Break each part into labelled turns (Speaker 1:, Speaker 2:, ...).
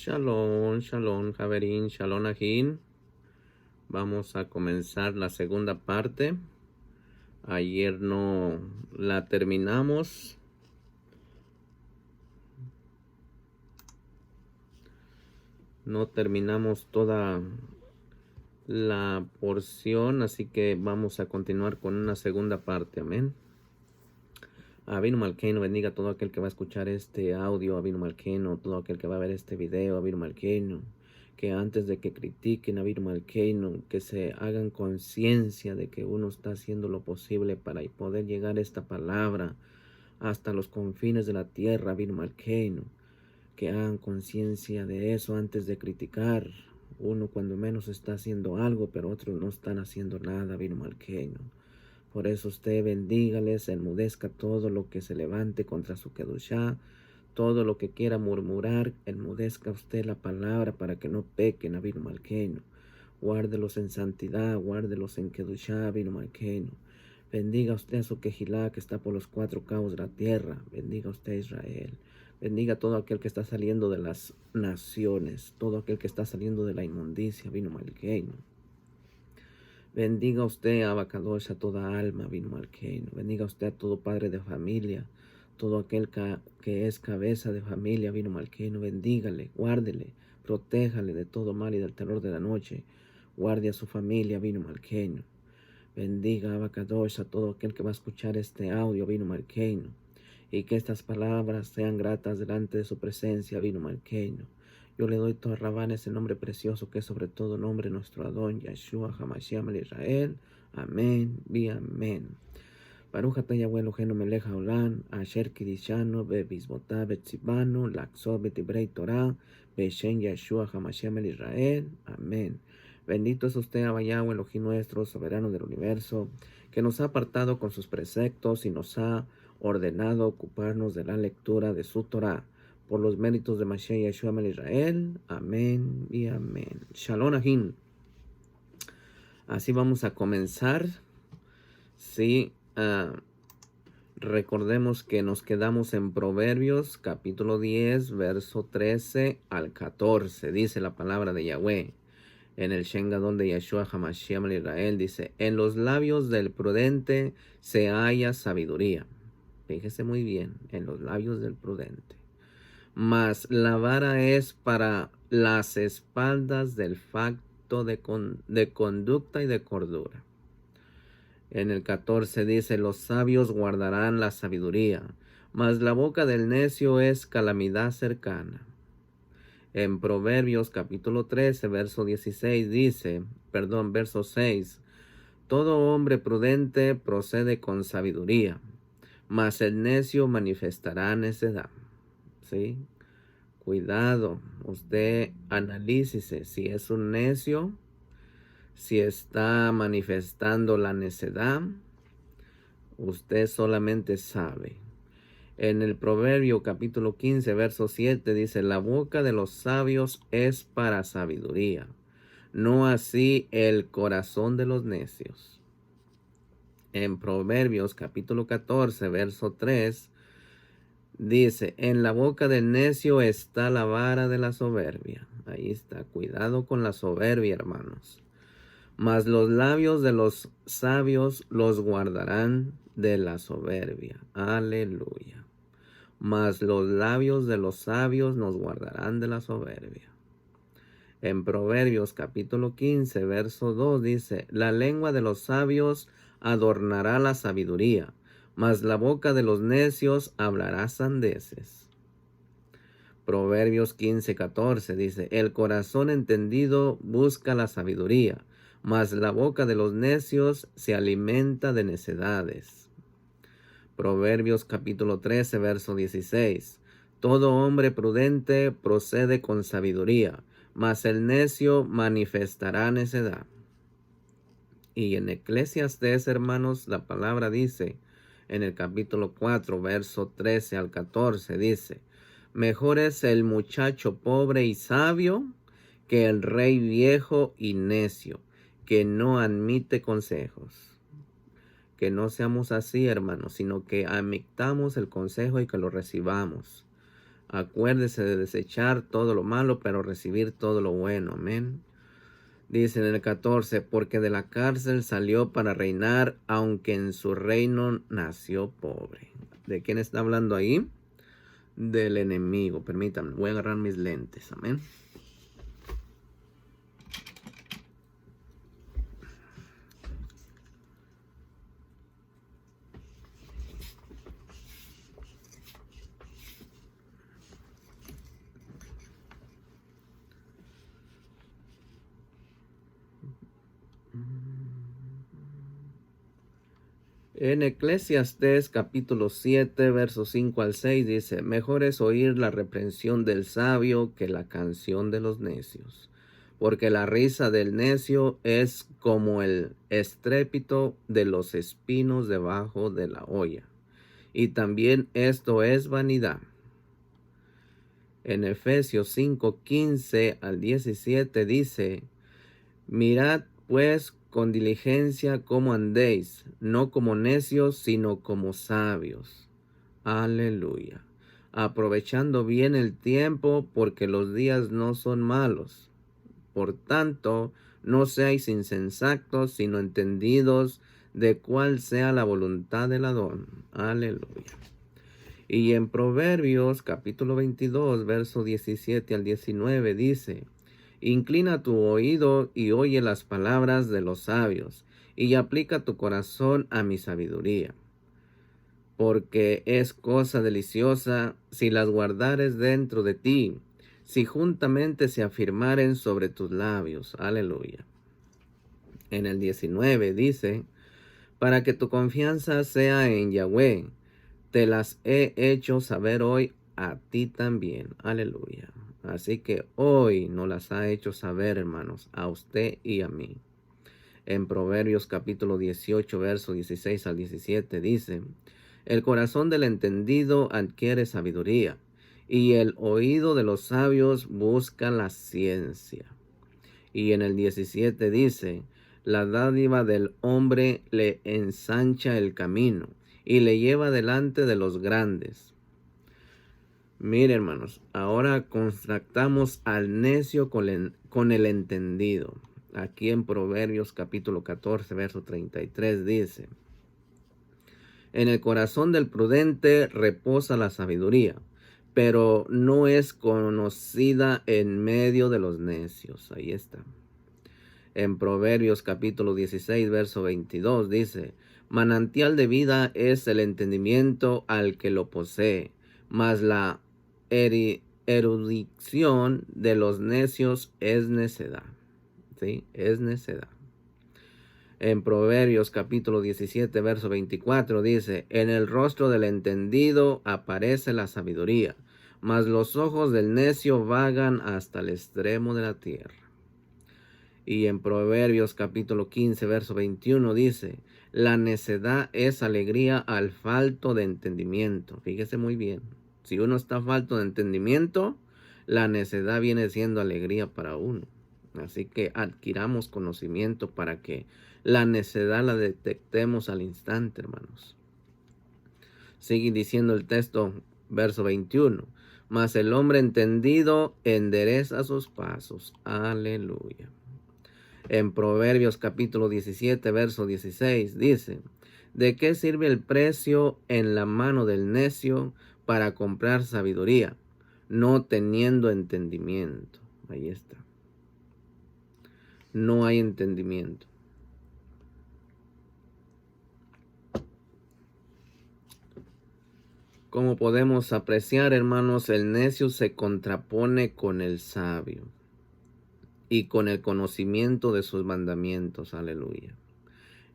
Speaker 1: Shalom, shalom, Javerín, shalom, ajín. Vamos a comenzar la segunda parte. Ayer no la terminamos. No terminamos toda la porción, así que vamos a continuar con una segunda parte. Amén. Avinu Malkeinu, bendiga a todo aquel que va a escuchar este audio. Avinu Malkeinu, todo aquel que va a ver este video. Avinu Malkeinu, que antes de que critiquen a Avinu Malkeinu, que se hagan conciencia de que uno está haciendo lo posible para poder llegar esta palabra hasta los confines de la tierra. Avinu Malkeinu, que hagan conciencia de eso antes de criticar. Uno cuando menos está haciendo algo, pero otros no están haciendo nada. Avinu Malkeinu. Por eso usted bendígales, enmudezca todo lo que se levante contra su kedushá, todo lo que quiera murmurar, enmudezca usted la palabra para que no pequen, Avinu Malkeinu. Guárdelos en santidad, guárdelos en kedushá, Avinu Malkeinu. Bendiga usted a su quejilá que está por los cuatro cabos de la tierra. Bendiga usted a Israel. Bendiga a todo aquel que está saliendo de las naciones, todo aquel que está saliendo de la inmundicia, Avinu Malkeinu. Bendiga usted a Abacadosh, a toda alma, Avinu Malkeinu. Bendiga usted a todo padre de familia, todo aquel que es cabeza de familia, Avinu Malkeinu. Bendígale, guárdele, protéjale de todo mal y del terror de la noche. Guarde a su familia, Avinu Malkeinu. Bendiga a Abacadosh, a todo aquel que va a escuchar este audio, Avinu Malkeinu. Y que estas palabras sean gratas delante de su presencia, Avinu Malkeinu. Yo le doy todo a Rabán ese nombre precioso que es sobre todo nombre nuestro Adón, Yeshua, Hamashiach, el Israel. Amén y amén. Baruch atah Yahweh Eloheinu melech haolam, asher kidishanu bebizbotá betzibanu, laxó betibrei Torah, beshen Yeshua, Hamashiach, el Israel. Amén. Bendito es usted, Abba Yahweh, Elohim nuestro, soberano del universo, que nos ha apartado con sus preceptos y nos ha ordenado ocuparnos de la lectura de su Torah. Por los méritos de Mashiach Yeshua el Israel. Amén y amén. Shalom ajín. Así vamos a comenzar. Sí, recordemos que nos quedamos en Proverbios capítulo 10, verso 13 al 14. Dice la palabra de Yahweh. En el Shengadon de Yeshua Hamashiach el Israel dice: en los labios del prudente se halla sabiduría. Fíjese muy bien, en los labios del prudente. Mas la vara es para las espaldas del facto de conducta y de cordura. En el 14 dice: los sabios guardarán la sabiduría, mas la boca del necio es calamidad cercana. En Proverbios capítulo 13, verso 16 dice, verso 6, todo hombre prudente procede con sabiduría, mas el necio manifestará necedad. ¿Sí? Cuidado, usted analícese si es un necio, si está manifestando la necedad, usted solamente sabe. En el Proverbio capítulo 15, verso 7 dice: la boca de los sabios es para sabiduría, no así el corazón de los necios. En Proverbios capítulo 14, verso 3 dice: en la boca del necio está la vara de la soberbia. Ahí está, cuidado con la soberbia, hermanos. Mas los labios de los sabios los guardarán de la soberbia. Aleluya. Mas los labios de los sabios nos guardarán de la soberbia. En Proverbios capítulo 15, verso 2 dice: la lengua de los sabios adornará la sabiduría, mas la boca de los necios hablará sandeces. Proverbios 15, 14 dice: el corazón entendido busca la sabiduría, mas la boca de los necios se alimenta de necedades. Proverbios capítulo 13, verso 16. Todo hombre prudente procede con sabiduría, mas el necio manifestará necedad. Y en Eclesiastés, hermanos, la palabra dice, en el capítulo 4, verso 13 al 14, dice: mejor es el muchacho pobre y sabio que el rey viejo y necio, que no admite consejos. Que no seamos así, hermanos, sino que admitamos el consejo y que lo recibamos. Acuérdese de desechar todo lo malo, pero recibir todo lo bueno. Amén. Dice en el 14, porque de la cárcel salió para reinar, aunque en su reino nació pobre. ¿De quién está hablando ahí? Del enemigo. Permítanme, voy a agarrar mis lentes. Amén. En Eclesiastés capítulo 7, versos 5 al 6 dice, mejor es oír la reprensión del sabio que la canción de los necios, porque la risa del necio es como el estrépito de los espinos debajo de la olla, y también esto es vanidad. En Efesios 5, 15 al 17 dice, mirad pues con diligencia cómo andéis, no como necios, sino como sabios. Aleluya. Aprovechando bien el tiempo, porque los días no son malos. Por tanto, no seáis insensatos, sino entendidos de cuál sea la voluntad del Adón. Aleluya. Y en Proverbios capítulo 22, verso 17 al 19 dice, inclina tu oído y oye las palabras de los sabios, y aplica tu corazón a mi sabiduría. Porque es cosa deliciosa si las guardares dentro de ti, si juntamente se afirmaren sobre tus labios. Aleluya. En el 19 dice, para que tu confianza sea en Yahweh, te las he hecho saber hoy a ti también. Aleluya. Así que hoy nos las ha hecho saber, hermanos, a usted y a mí. En Proverbios capítulo 18, verso 16 al 17 dice, el corazón del entendido adquiere sabiduría, y el oído de los sabios busca la ciencia. Y en el 17 dice, la dádiva del hombre le ensancha el camino, y le lleva delante de los grandes. Mire, hermanos, ahora contrastamos al necio con el entendido. Aquí en Proverbios capítulo 14, verso 33 dice, en el corazón del prudente reposa la sabiduría, pero no es conocida en medio de los necios. Ahí está. En Proverbios capítulo 16, verso 22 dice, manantial de vida es el entendimiento al que lo posee, mas la erudición de los necios es necedad. ¿Sí? Es necedad. En Proverbios capítulo 17, verso 24 dice, en el rostro del entendido aparece la sabiduría, mas los ojos del necio vagan hasta el extremo de la tierra. Y en Proverbios capítulo 15, verso 21 dice, la necedad es alegría al falto de entendimiento. Fíjese muy bien, si uno está falto de entendimiento, la necedad viene siendo alegría para uno. Así que adquiramos conocimiento para que la necedad la detectemos al instante, hermanos. Sigue diciendo el texto, verso 21. Mas el hombre entendido endereza sus pasos. Aleluya. En Proverbios capítulo 17, verso 16 dice, ¿de qué sirve el precio en la mano del necio para comprar sabiduría, no teniendo entendimiento? Ahí está. No hay entendimiento. Como podemos apreciar, hermanos, el necio se contrapone con el sabio y con el conocimiento de sus mandamientos. Aleluya.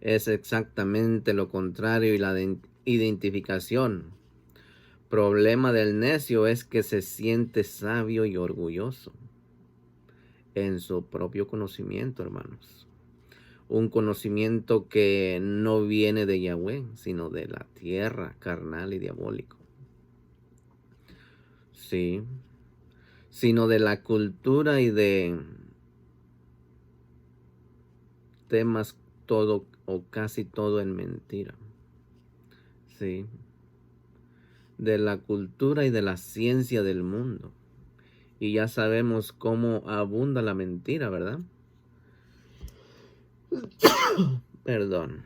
Speaker 1: Es exactamente lo contrario y la identificación. Problema del necio es que se siente sabio y orgulloso en su propio conocimiento, hermanos. Un conocimiento que no viene de Yahweh, sino de la tierra, carnal y diabólico. Sí, sino de la cultura y de temas todo o casi todo en mentira. Sí. de la cultura y de la ciencia del mundo. Y ya sabemos cómo abunda la mentira, ¿verdad? Perdón.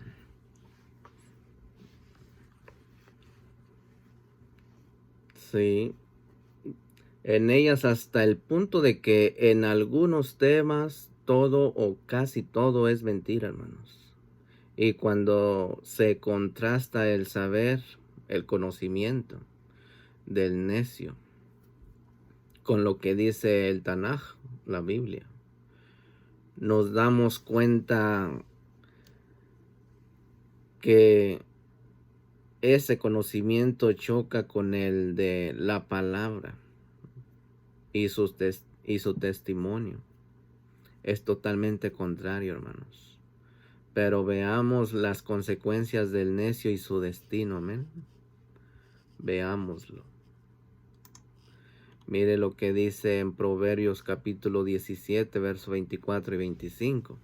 Speaker 1: Sí. En ellas hasta el punto de que en algunos temas todo o casi todo es mentira, hermanos. Y cuando se contrasta el saber, el conocimiento del necio, con lo que dice el Tanaj, la Biblia, nos damos cuenta que ese conocimiento choca con el de la palabra y su testimonio. Es totalmente contrario, hermanos. Pero veamos las consecuencias del necio y su destino, amén. Veámoslo. Mire lo que dice en Proverbios capítulo 17, versos 24 y 25.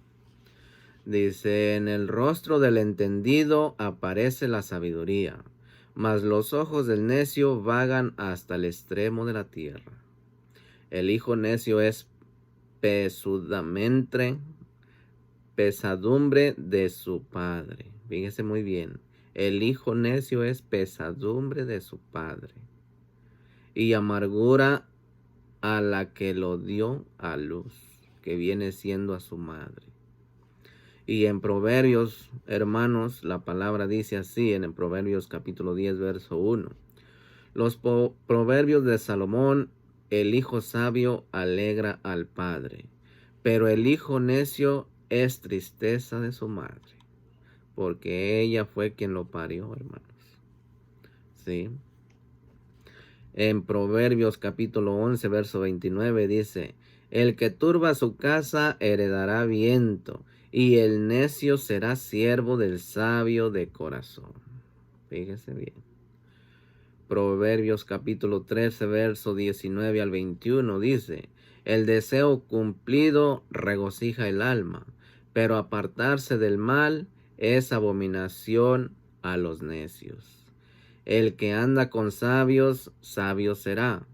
Speaker 1: Dice, en el rostro del entendido aparece la sabiduría, mas los ojos del necio vagan hasta el extremo de la tierra. El hijo necio es pesadumbre de su padre. Fíjese muy bien. El hijo necio es pesadumbre de su padre, y amargura a la que lo dio a luz, que viene siendo a su madre. Y en Proverbios, hermanos, la palabra dice así, en Proverbios capítulo 10, verso 1. Los proverbios de Salomón: el hijo sabio alegra al padre, pero el hijo necio es tristeza de su madre, porque ella fue quien lo parió, hermanos. ¿Sí? En Proverbios capítulo 11, verso 29 dice, el que turba su casa heredará viento, y el necio será siervo del sabio de corazón. Fíjese bien. Proverbios capítulo 13, verso 19 al 21 dice, el deseo cumplido regocija el alma, pero apartarse del mal es abominación a los necios. El que anda con sabios, sabio será,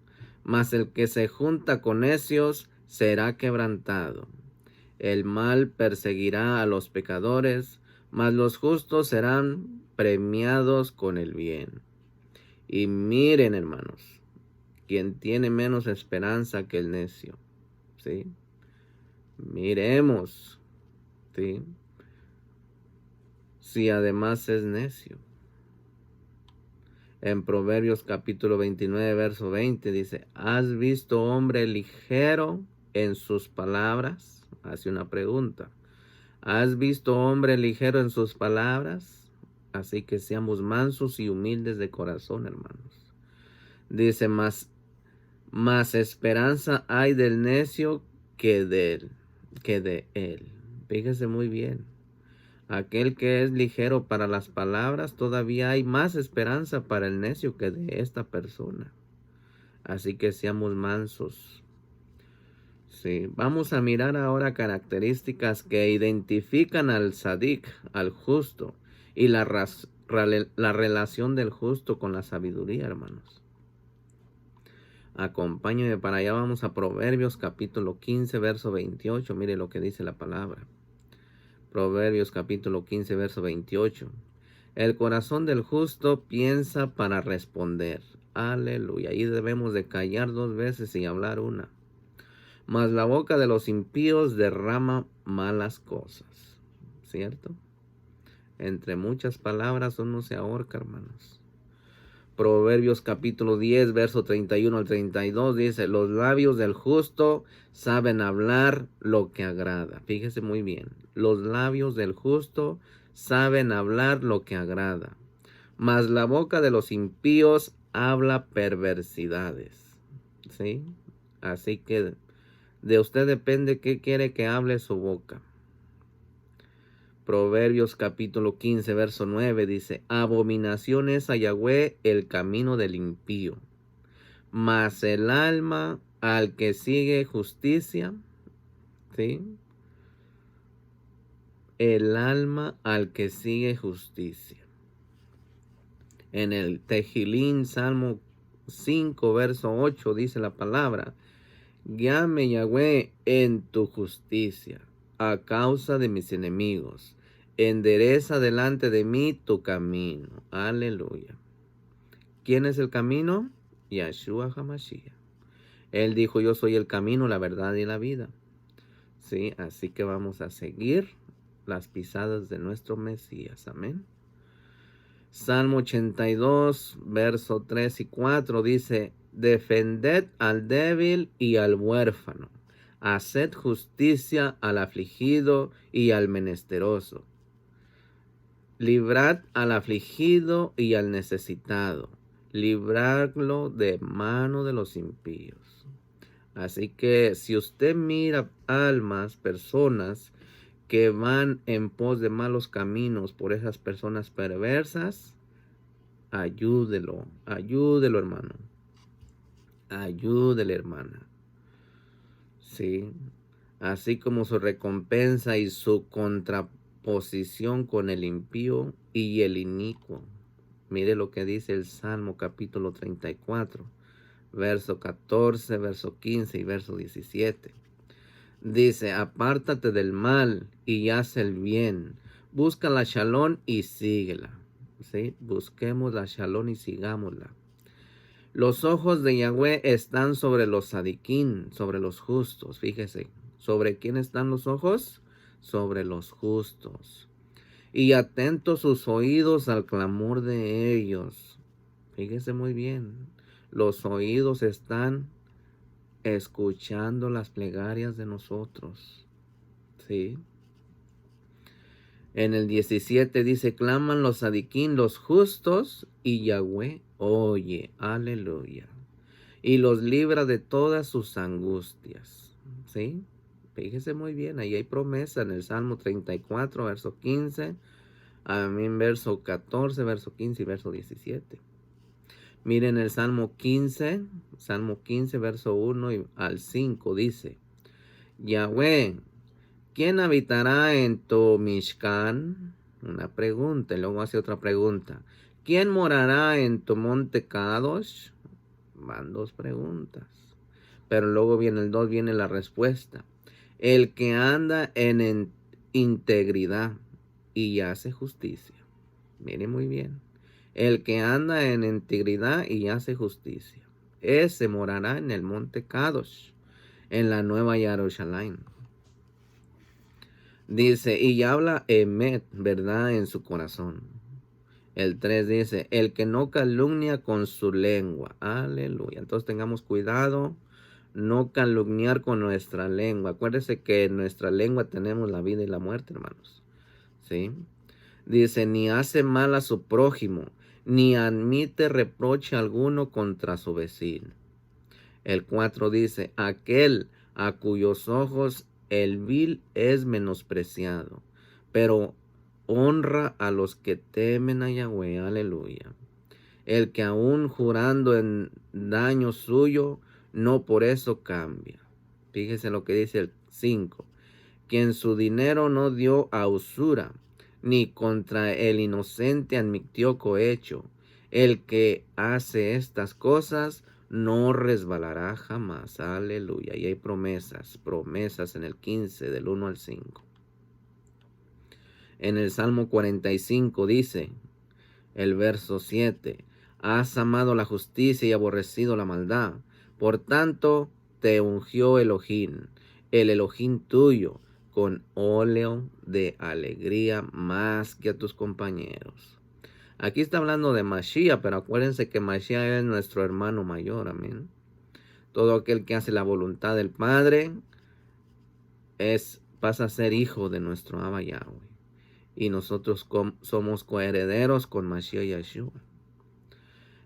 Speaker 1: mas el que se junta con necios será quebrantado. El mal perseguirá a los pecadores, mas los justos serán premiados con el bien. Y miren, hermanos, quien tiene menos esperanza que el necio, ¿sí? Miremos, ¿sí? Si además es necio. En Proverbios capítulo 29, verso 20 dice, ¿has visto hombre ligero en sus palabras? Hace una pregunta. ¿Has visto hombre ligero en sus palabras? Así que seamos mansos y humildes de corazón, hermanos. Dice, más esperanza hay del necio que de él. Fíjese muy bien. Aquel que es ligero para las palabras, todavía hay más esperanza para el necio que de esta persona. Así que seamos mansos. Sí, vamos a mirar ahora características que identifican al sadik, al justo, y la relación del justo con la sabiduría, hermanos. Acompáñenme para allá, vamos a Proverbios capítulo 15, verso 28. Mire lo que dice la palabra. Proverbios capítulo 15, verso 28. El corazón del justo piensa para responder. Aleluya. Ahí debemos de callar dos veces y hablar una. Mas la boca de los impíos derrama malas cosas. ¿Cierto? Entre muchas palabras uno se ahorca, hermanos. Proverbios capítulo 10, verso 31 al 32 dice, los labios del justo saben hablar lo que agrada. Fíjese muy bien, los labios del justo saben hablar lo que agrada, mas la boca de los impíos habla perversidades. ¿Sí? Así que de usted depende qué quiere que hable su boca. Proverbios capítulo 15, verso 9 dice, abominación es a Yahweh el camino del impío, mas el alma al que sigue justicia, ¿sí? El alma al que sigue justicia. En el Tejilín, Salmo 5, verso 8, dice la palabra: guíame, Yahweh, en tu justicia, a causa de mis enemigos. Endereza delante de mí tu camino. Aleluya. ¿Quién es el camino? Yeshua HaMashiach. Él dijo: yo soy el camino, la verdad y la vida. Sí, así que vamos a seguir las pisadas de nuestro Mesías. Amén. Salmo 82, verso 3 y 4 dice: defended al débil y al huérfano, haced justicia al afligido y al menesteroso, librad al afligido y al necesitado, libradlo de mano de los impíos. Así que si usted mira almas, personas que van en pos de malos caminos por esas personas perversas, ayúdelo, ayúdelo, hermano. Ayúdele, hermana. Sí. Así como su recompensa y su contraposición con el impío y el inicuo. Mire lo que dice el Salmo capítulo 34, verso 14, verso 15 y verso 17. Dice: apártate del mal y haz el bien. Busca la shalom y síguela. ¿Sí? Busquemos la shalom y sigámosla. Los ojos de Yahweh están sobre los sadiquín, sobre los justos. Fíjese, ¿sobre quién están los ojos? Sobre los justos. Y atentos sus oídos al clamor de ellos. Fíjese muy bien. Los oídos están escuchando las plegarias de nosotros. ¿Sí? En el 17 dice: claman los sadiquín, los justos, y Yahweh oye. Aleluya. Y los libra de todas sus angustias. ¿Sí? Fíjese muy bien, ahí hay promesa en el Salmo 34, verso 15, amén, verso 14, verso 15 y verso 17. Miren el Salmo 15, verso 1 al 5, dice: Yahweh, ¿quién habitará en tu Mishkan? Una pregunta, y luego hace otra pregunta. ¿Quién morará en tu monte Kadosh? Van dos preguntas. Pero luego viene el 2, viene la respuesta. El que anda en integridad y hace justicia. Mire muy bien. El que anda en integridad y hace justicia. Ese morará en el monte Kadosh, en la nueva Jerusalén. Dice: y habla Emet, verdad, en su corazón. El 3 dice: el que no calumnia con su lengua. Aleluya. Entonces tengamos cuidado, no calumniar con nuestra lengua. Acuérdese que en nuestra lengua tenemos la vida y la muerte, hermanos. ¿Sí? Dice: ni hace mal a su prójimo, ni admite reproche alguno contra su vecino. El 4 dice: aquel a cuyos ojos el vil es menospreciado, pero honra a los que temen a Yahweh. Aleluya. El que aún jurando en daño suyo, no por eso cambia. Fíjese lo que dice el 5. Quien su dinero no dio a usura, ni contra el inocente admitió cohecho. El que hace estas cosas no resbalará jamás. Aleluya. Y hay promesas en el 15, del 1 al 5. En el Salmo 45 dice, el verso 7: has amado la justicia y aborrecido la maldad. Por tanto, te ungió Elohim, el Elohim tuyo, con óleo de alegría más que a tus compañeros. Aquí está hablando de Mashiach, pero acuérdense que Mashiach es nuestro hermano mayor. Amén. Todo aquel que hace la voluntad del Padre pasa a ser hijo de nuestro Abba Yahweh. Y nosotros somos coherederos con Mashiach Yeshua.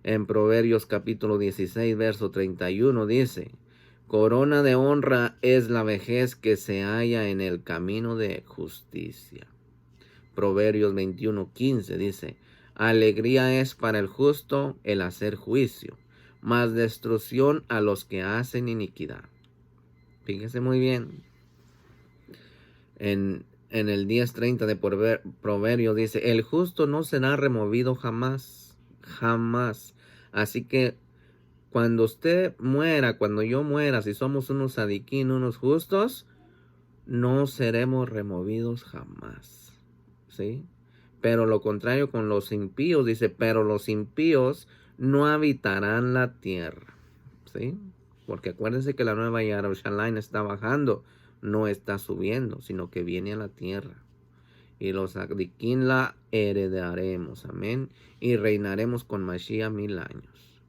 Speaker 1: En Proverbios capítulo 16, verso 31 dice: corona de honra es la vejez que se halla en el camino de justicia. Proverbios 21, 15 dice: alegría es para el justo el hacer juicio, mas destrucción a los que hacen iniquidad. Fíjese muy bien. En el 10:30 de Proverbios dice: el justo no será removido jamás. jamás. Así que cuando usted muera, cuando yo muera, si somos unos sadiquín, unos justos, no seremos removidos jamás. ¿Sí? Pero lo contrario con los impíos, dice, pero los impíos no habitarán la tierra. ¿Sí? Porque acuérdense que la nueva Jerusalén está bajando, no está subiendo, sino que viene a la tierra. Y los sadiquín la heredaremos, amén, y reinaremos con Mashiach 1000 años.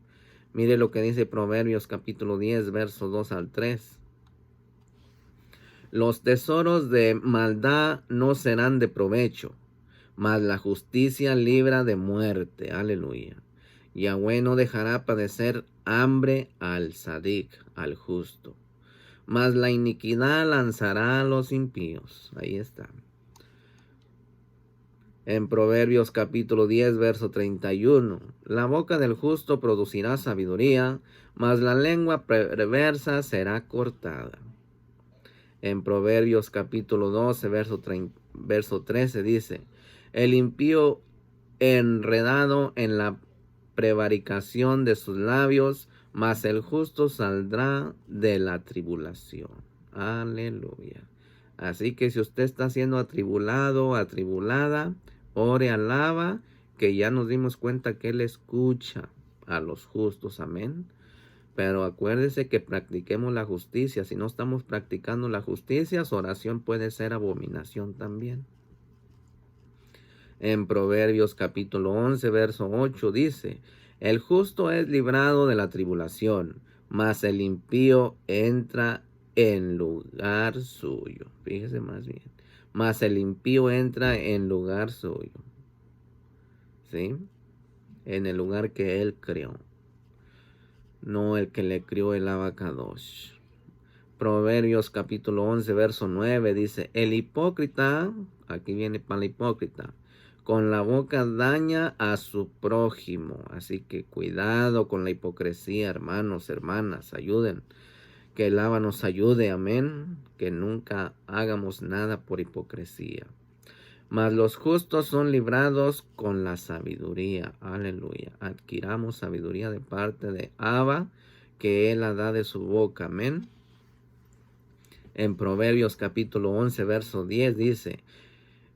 Speaker 1: Mire lo que dice Proverbios capítulo 10, versos 2 al 3. Los tesoros de maldad no serán de provecho, mas la justicia libra de muerte. Aleluya. Yahweh no dejará padecer hambre al sadik, al justo, mas la iniquidad lanzará a los impíos. Ahí está. En Proverbios capítulo 10, verso 31. La boca del justo producirá sabiduría, mas la lengua perversa será cortada. En Proverbios capítulo 12, verso 13 dice, el impío enredado en la prevaricación de sus labios, mas el justo saldrá de la tribulación. Aleluya. Así que si usted está siendo atribulado, atribulada, ore, alaba, que ya nos dimos cuenta que Él escucha a los justos. Amén. Pero acuérdese que practiquemos la justicia. Si no estamos practicando la justicia, su oración puede ser abominación también. En Proverbios capítulo 11, verso 8 dice, el justo es librado de la tribulación, mas el impío entra en lugar suyo. Fíjese más bien. Mas el impío entra en lugar suyo. ¿Sí? En el lugar que él creó. No el que le crió el abacadosh. Proverbios capítulo 11, verso 9 dice, el hipócrita, aquí viene para el hipócrita, con la boca daña a su prójimo. Así que cuidado con la hipocresía, hermanos, hermanas, ayuden. Que el Abba nos ayude, amén. Que nunca hagamos nada por hipocresía. Mas los justos son librados con la sabiduría. Aleluya. Adquiramos sabiduría de parte de Abba, que Él la da de su boca. Amén. En Proverbios capítulo 11, verso 10 dice,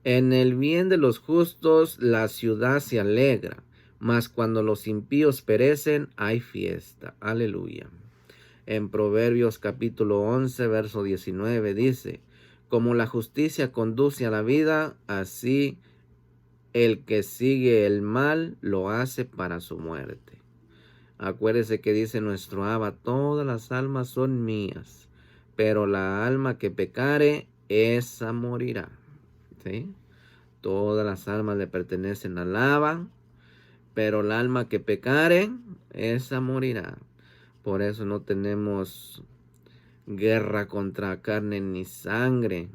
Speaker 1: en el bien de los justos la ciudad se alegra, mas cuando los impíos perecen hay fiesta. Aleluya. En Proverbios capítulo 11, verso 19 dice, como la justicia conduce a la vida, así el que sigue el mal lo hace para su muerte. Acuérdese que dice nuestro Abba, todas las almas son mías, pero la alma que pecare, esa morirá. ¿Sí? Todas las almas le pertenecen al Abba, pero el alma que pecare, esa morirá. Por eso no tenemos guerra contra carne ni sangre,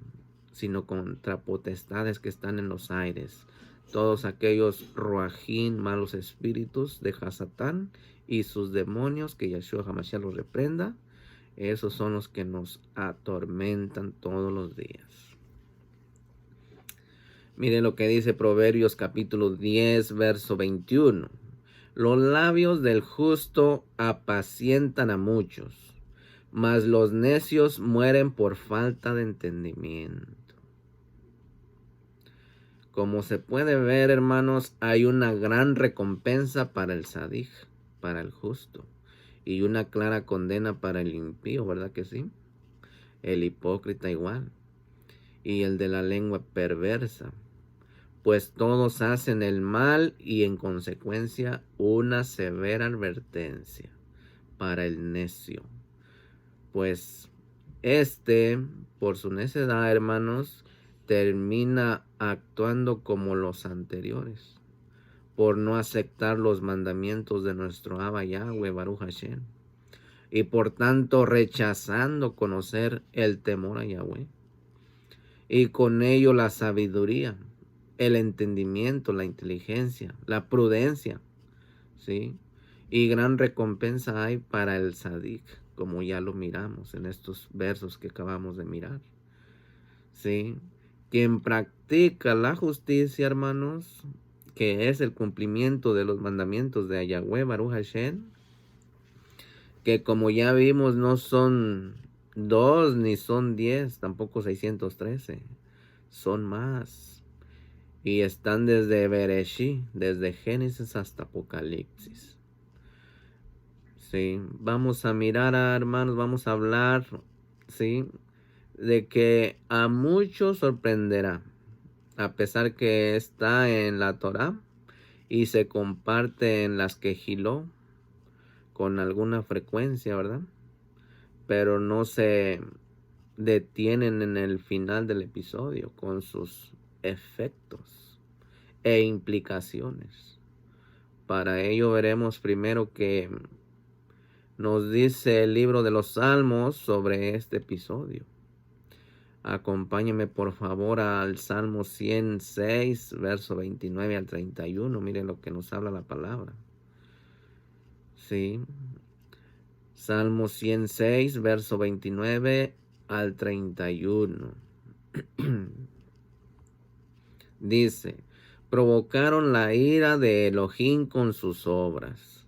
Speaker 1: sino contra potestades que están en los aires. Todos aquellos ruajín, malos espíritus de Hasatán y sus demonios, que Yahshua HaMashiach los reprenda, esos son los que nos atormentan todos los días. Miren lo que dice Proverbios capítulo 10, verso 21. Los labios del justo apacientan a muchos, mas los necios mueren por falta de entendimiento. Como se puede ver, hermanos, hay una gran recompensa para el sadik, para el justo, y una clara condena para el impío, ¿verdad que sí? El hipócrita igual, y el de la lengua perversa. Pues todos hacen el mal y en consecuencia una severa advertencia para el necio. Pues por su necedad, hermanos, termina actuando como los anteriores, por no aceptar los mandamientos de nuestro Abba Yahweh, Baruch Hashem, y por tanto rechazando conocer el temor a Yahweh, y con ello la sabiduría, el entendimiento, la inteligencia, la prudencia, ¿sí? Y gran recompensa hay para el sadik, como ya lo miramos en estos versos que acabamos de mirar, ¿sí? Quien practica la justicia, hermanos, que es el cumplimiento de los mandamientos de Yahweh Baruch Hashem, que como ya vimos no son 2 ni son 10, tampoco 613, son más. Y están desde Bereshit, desde Génesis hasta Apocalipsis. Sí, vamos a mirar, hermanos, vamos a hablar, sí, de que a muchos sorprenderá, a pesar que está en la Torá y se comparte en las Quejilot con alguna frecuencia, ¿verdad? Pero no se detienen en el final del episodio con sus efectos e implicaciones. Para ello veremos primero que nos dice el libro de los Salmos sobre este episodio. Acompáñeme por favor al Salmo 106, verso 29 al 31. Miren lo que nos habla la palabra. Sí. Salmo 106, verso 29 al 31. Dice, provocaron la ira de Elohim con sus obras,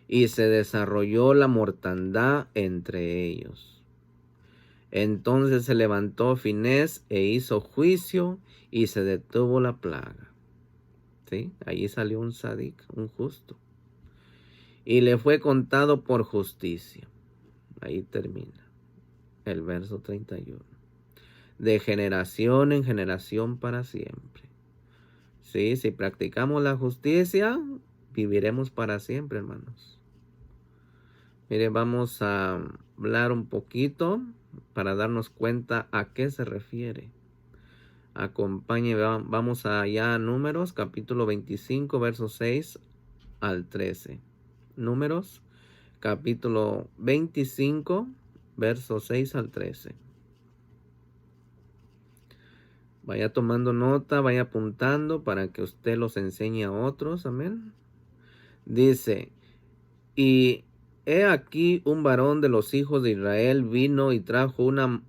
Speaker 1: y se desarrolló la mortandad entre ellos. Entonces se levantó Finés e hizo juicio, y se detuvo la plaga. ¿Sí? Allí salió un sadik, un justo. Y le fue contado por justicia. Ahí termina el verso 31. De generación en generación para siempre. Sí, si practicamos la justicia, viviremos para siempre, hermanos. Mire, vamos a hablar un poquito para darnos cuenta a qué se refiere. Acompañe, vamos allá a Números, capítulo 25, versos 6 al 13. Números, capítulo 25, versos 6 al 13. Vaya tomando nota, vaya apuntando para que usted los enseñe a otros. Amén. Dice, y he aquí un varón de los hijos de Israel vino y trajo una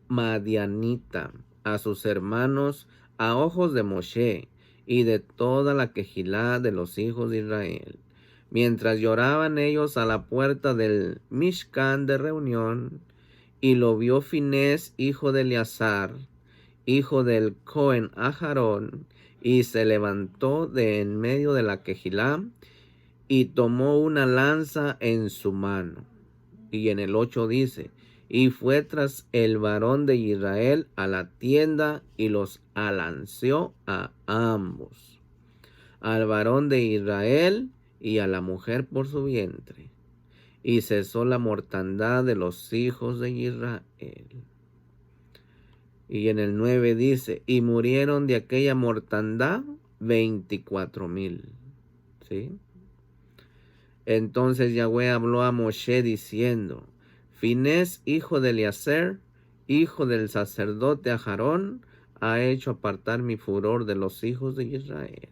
Speaker 1: madianita a sus hermanos a ojos de Moshe y de toda la quejilá de los hijos de Israel. Mientras lloraban ellos a la puerta del Mishkan de reunión, y lo vio Finés, hijo de Eleazar, hijo del Cohen Aharón, y se levantó de en medio de la quejilá, y tomó una lanza en su mano. Y en el 8 dice, y fue tras el varón de Israel a la tienda, y los alanceó a ambos, al varón de Israel y a la mujer por su vientre. Y cesó la mortandad de los hijos de Israel. Y en el 9 dice, y murieron de aquella mortandad 24,000. ¿Sí? Entonces Yahweh habló a Moshe diciendo, Finés, hijo de Eleazar, hijo del sacerdote Aarón, ha hecho apartar mi furor de los hijos de Israel,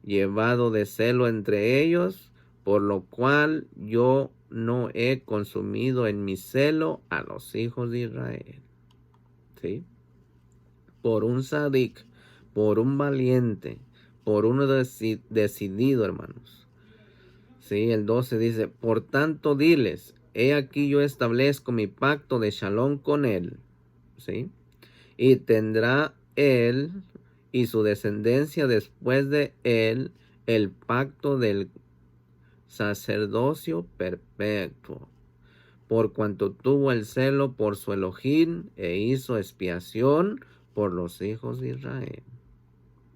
Speaker 1: llevado de celo entre ellos, por lo cual yo no he consumido en mi celo a los hijos de Israel. ¿Sí? Por un sadik, por un valiente, por uno decidido, hermanos. Sí, el 12 dice, por tanto diles, he aquí yo establezco mi pacto de shalom con él. ¿Sí? Y tendrá él y su descendencia después de él el pacto del sacerdocio perpetuo, por cuanto tuvo el celo por su Elohim e hizo expiación por los hijos de Israel.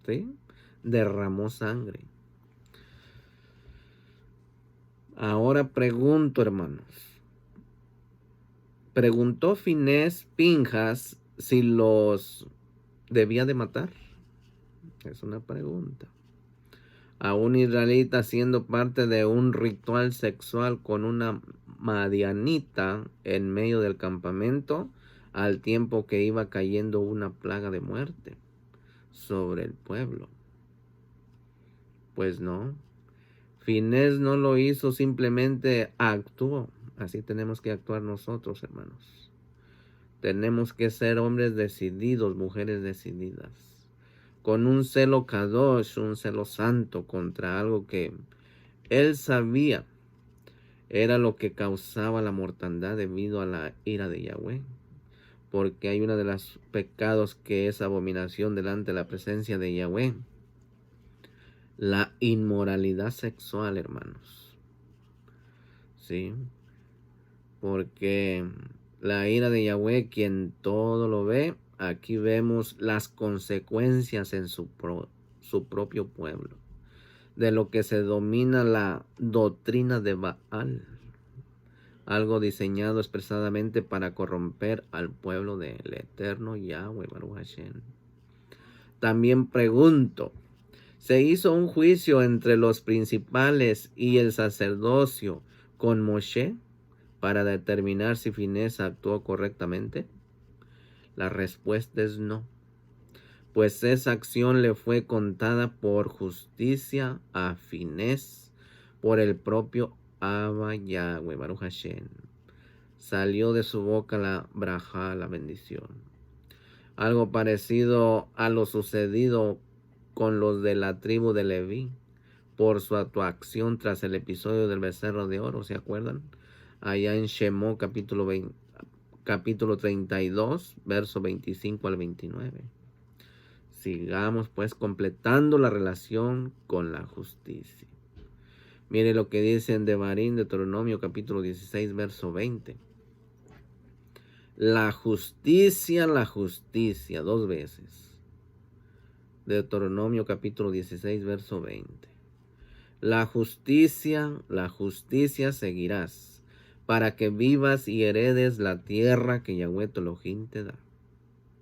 Speaker 1: ¿Sí? Derramó sangre. Ahora pregunto, hermanos. ¿Preguntó Finés Pinjas si los debía de matar? Es una pregunta. A un israelita siendo parte de un ritual sexual con una madianita en medio del campamento, al tiempo que iba cayendo una plaga de muerte sobre el pueblo. Pues no. Finés no lo hizo, simplemente actuó. Así tenemos que actuar nosotros, hermanos. Tenemos que ser hombres decididos, mujeres decididas. con un celo kadosh, un celo santo contra algo que él sabía era lo que causaba la mortandad debido a la ira de Yahweh. Porque hay uno de los pecados que es abominación delante de la presencia de Yahweh. La inmoralidad sexual, hermanos. Sí. Porque la ira de Yahweh, quien todo lo ve, aquí vemos las consecuencias en su propio pueblo. De lo que se domina la doctrina de Baal. Algo diseñado expresadamente para corromper al pueblo del eterno Yahweh Baruch Hashem. También pregunto, ¿se hizo un juicio entre los principales y el sacerdocio con Moshe para determinar si Finés actuó correctamente? La respuesta es no, pues esa acción le fue contada por justicia a Finés por el propio Abba Yahweh Baruch Hashem. Salió de su boca la braja, la bendición. Algo parecido a lo sucedido con los de la tribu de Leví por su actuación tras el episodio del becerro de oro, ¿se acuerdan? Allá en Shemó capítulo 32, verso 25 al 29. Sigamos pues completando la relación con la justicia. Mire lo que dice en Devarim, Deuteronomio capítulo 16, verso 20. La justicia, dos veces. Deuteronomio capítulo 16, verso 20. La justicia seguirás, para que vivas y heredes la tierra que Yahweh tu Elohim te da.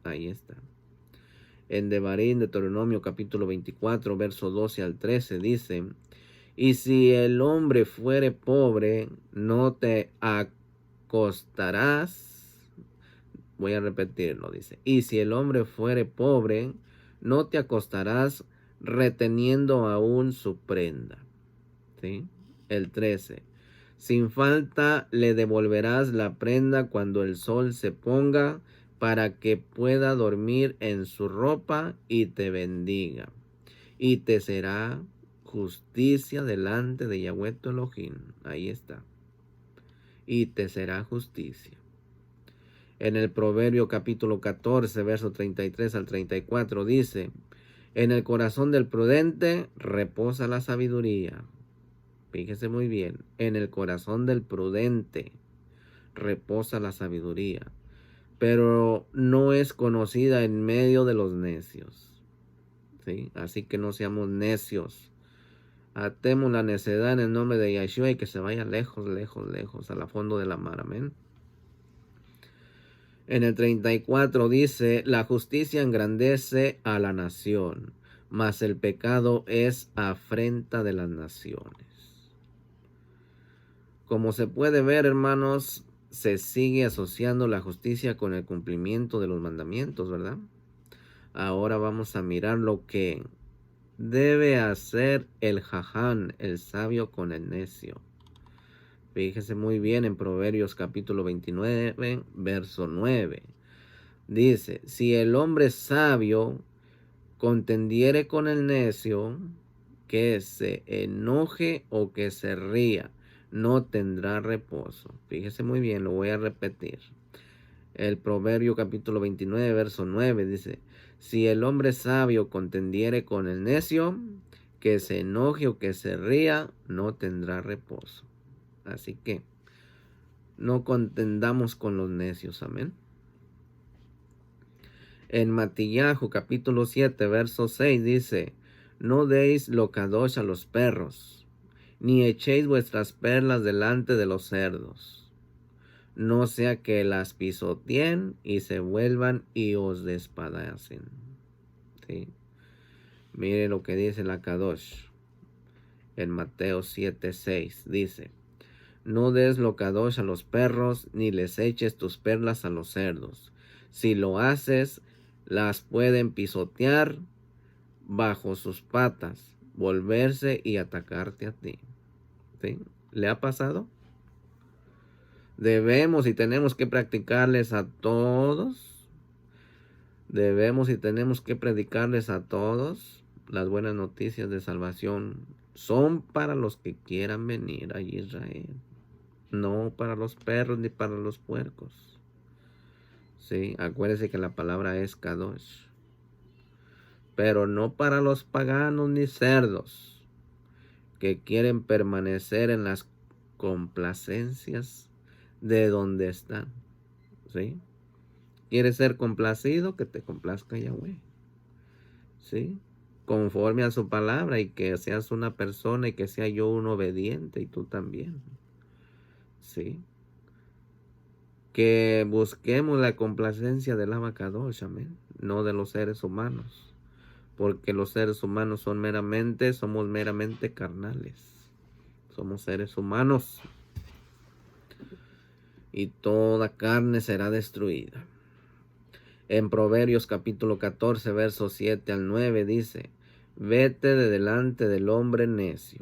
Speaker 1: Ahí está. En Devarim, Deuteronomio capítulo 24, verso 12 al 13 dice: y si el hombre fuere pobre, no te acostarás. Voy a repetirlo, dice. Y si el hombre fuere pobre, no te acostarás reteniendo aún su prenda. ¿Sí? El 13. Sin falta le devolverás la prenda cuando el sol se ponga, para que pueda dormir en su ropa y te bendiga. Y te será justicia delante de Yahweh tu Elohim. Ahí está. Y te será justicia. En el Proverbio capítulo 14, verso 33 al 34 dice: en el corazón del prudente reposa la sabiduría. Fíjese muy bien, en el corazón del prudente reposa la sabiduría, pero no es conocida en medio de los necios. ¿Sí? Así que no seamos necios. Atemos la necedad en el nombre de Yahshua y que se vaya lejos, lejos, lejos, a la fondo de la mar. Amén. En el 34 dice: la justicia engrandece a la nación, mas el pecado es afrenta de las naciones. Como se puede ver, hermanos, se sigue asociando la justicia con el cumplimiento de los mandamientos, ¿verdad? Ahora vamos a mirar lo que debe hacer el jaján, el sabio, con el necio. Fíjese muy bien en Proverbios capítulo 29, verso 9. Dice: si el hombre sabio contendiere con el necio, que se enoje o que se ría, no tendrá reposo. Fíjese muy bien, lo voy a repetir. El Proverbio capítulo 29, verso 9 dice: si el hombre sabio contendiere con el necio, que se enoje o que se ría, no tendrá reposo. Así que no contendamos con los necios. Amén. En Matillahu capítulo 7, verso 6 dice: no deis lo kadosh a los perros, ni echéis vuestras perlas delante de los cerdos, no sea que las pisoteen y se vuelvan y os despedacen. ¿Sí? Mire lo que dice la kadosh en Mateo 7, 6. Dice: no des lo kadosh a los perros, ni les eches tus perlas a los cerdos. Si lo haces, las pueden pisotear bajo sus patas, volverse y atacarte a ti. ¿Sí? ¿Le ha pasado? Debemos y tenemos que practicarles a todos Debemos y tenemos que predicarles a todos las buenas noticias de salvación. Son para los que quieran venir a Israel, no para los perros ni para los puercos. Sí, acuérdense que la palabra es kadosh. Pero no para los paganos ni cerdos que quieren permanecer en las complacencias de donde están. ¿Sí? ¿Quieres ser complacido? Que te complazca Yahweh. ¿Sí? Conforme a su palabra, y que seas una persona y que sea yo un obediente y tú también. ¿Sí? Que busquemos la complacencia del Abacadosh, amén, no de los seres humanos, porque los seres humanos somos meramente carnales. Somos seres humanos y toda carne será destruida. En Proverbios capítulo 14, versos 7 al 9 dice: vete de delante del hombre necio.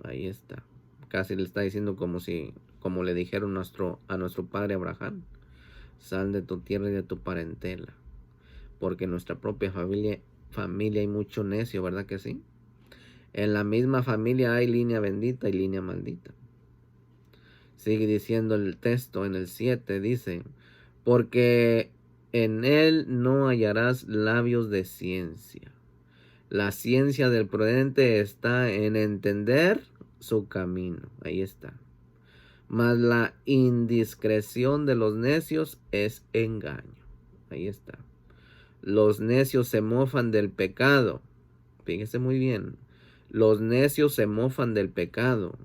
Speaker 1: Ahí está. Casi le está diciendo como le dijeron a nuestro padre Abraham: sal de tu tierra y de tu parentela. Porque en nuestra propia familia hay mucho necio, ¿verdad que sí? En la misma familia hay línea bendita y línea maldita. Sigue diciendo el texto en el 7, dice: porque en él no hallarás labios de ciencia. La ciencia del prudente está en entender su camino. Ahí está. Mas la indiscreción de los necios es engaño. Ahí está. Los necios se mofan del pecado. Fíjese muy bien. Los necios se mofan del pecado,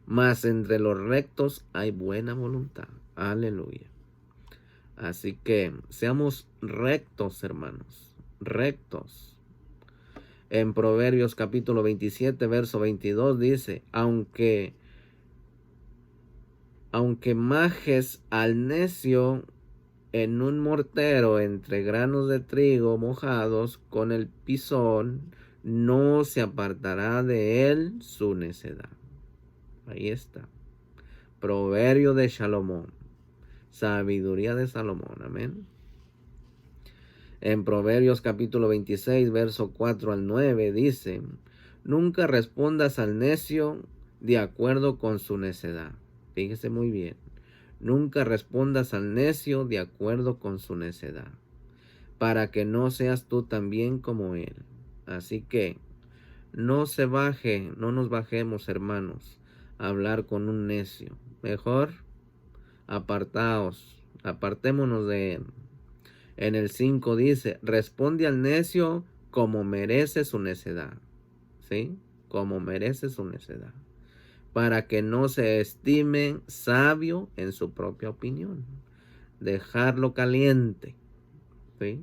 Speaker 1: mas entre los rectos hay buena voluntad. Aleluya. Así que seamos rectos, hermanos. Rectos. En Proverbios capítulo 27, verso 22 dice: aunque majes al necio en un mortero entre granos de trigo mojados con el pisón, no se apartará de él su necedad. Ahí está. Proverbio de Salomón. Sabiduría de Salomón. Amén. En Proverbios capítulo 26, verso 4 al 9 dice: nunca respondas al necio de acuerdo con su necedad. Fíjese muy bien. Nunca respondas al necio de acuerdo con su necedad, para que no seas tú también como él. Así que no nos bajemos, hermanos, a hablar con un necio. Mejor apartémonos de él. En el 5 dice: responde al necio como merece su necedad. ¿Sí? Como merece su necedad, para que no se estime sabio en su propia opinión. Dejarlo caliente. ¿Sí?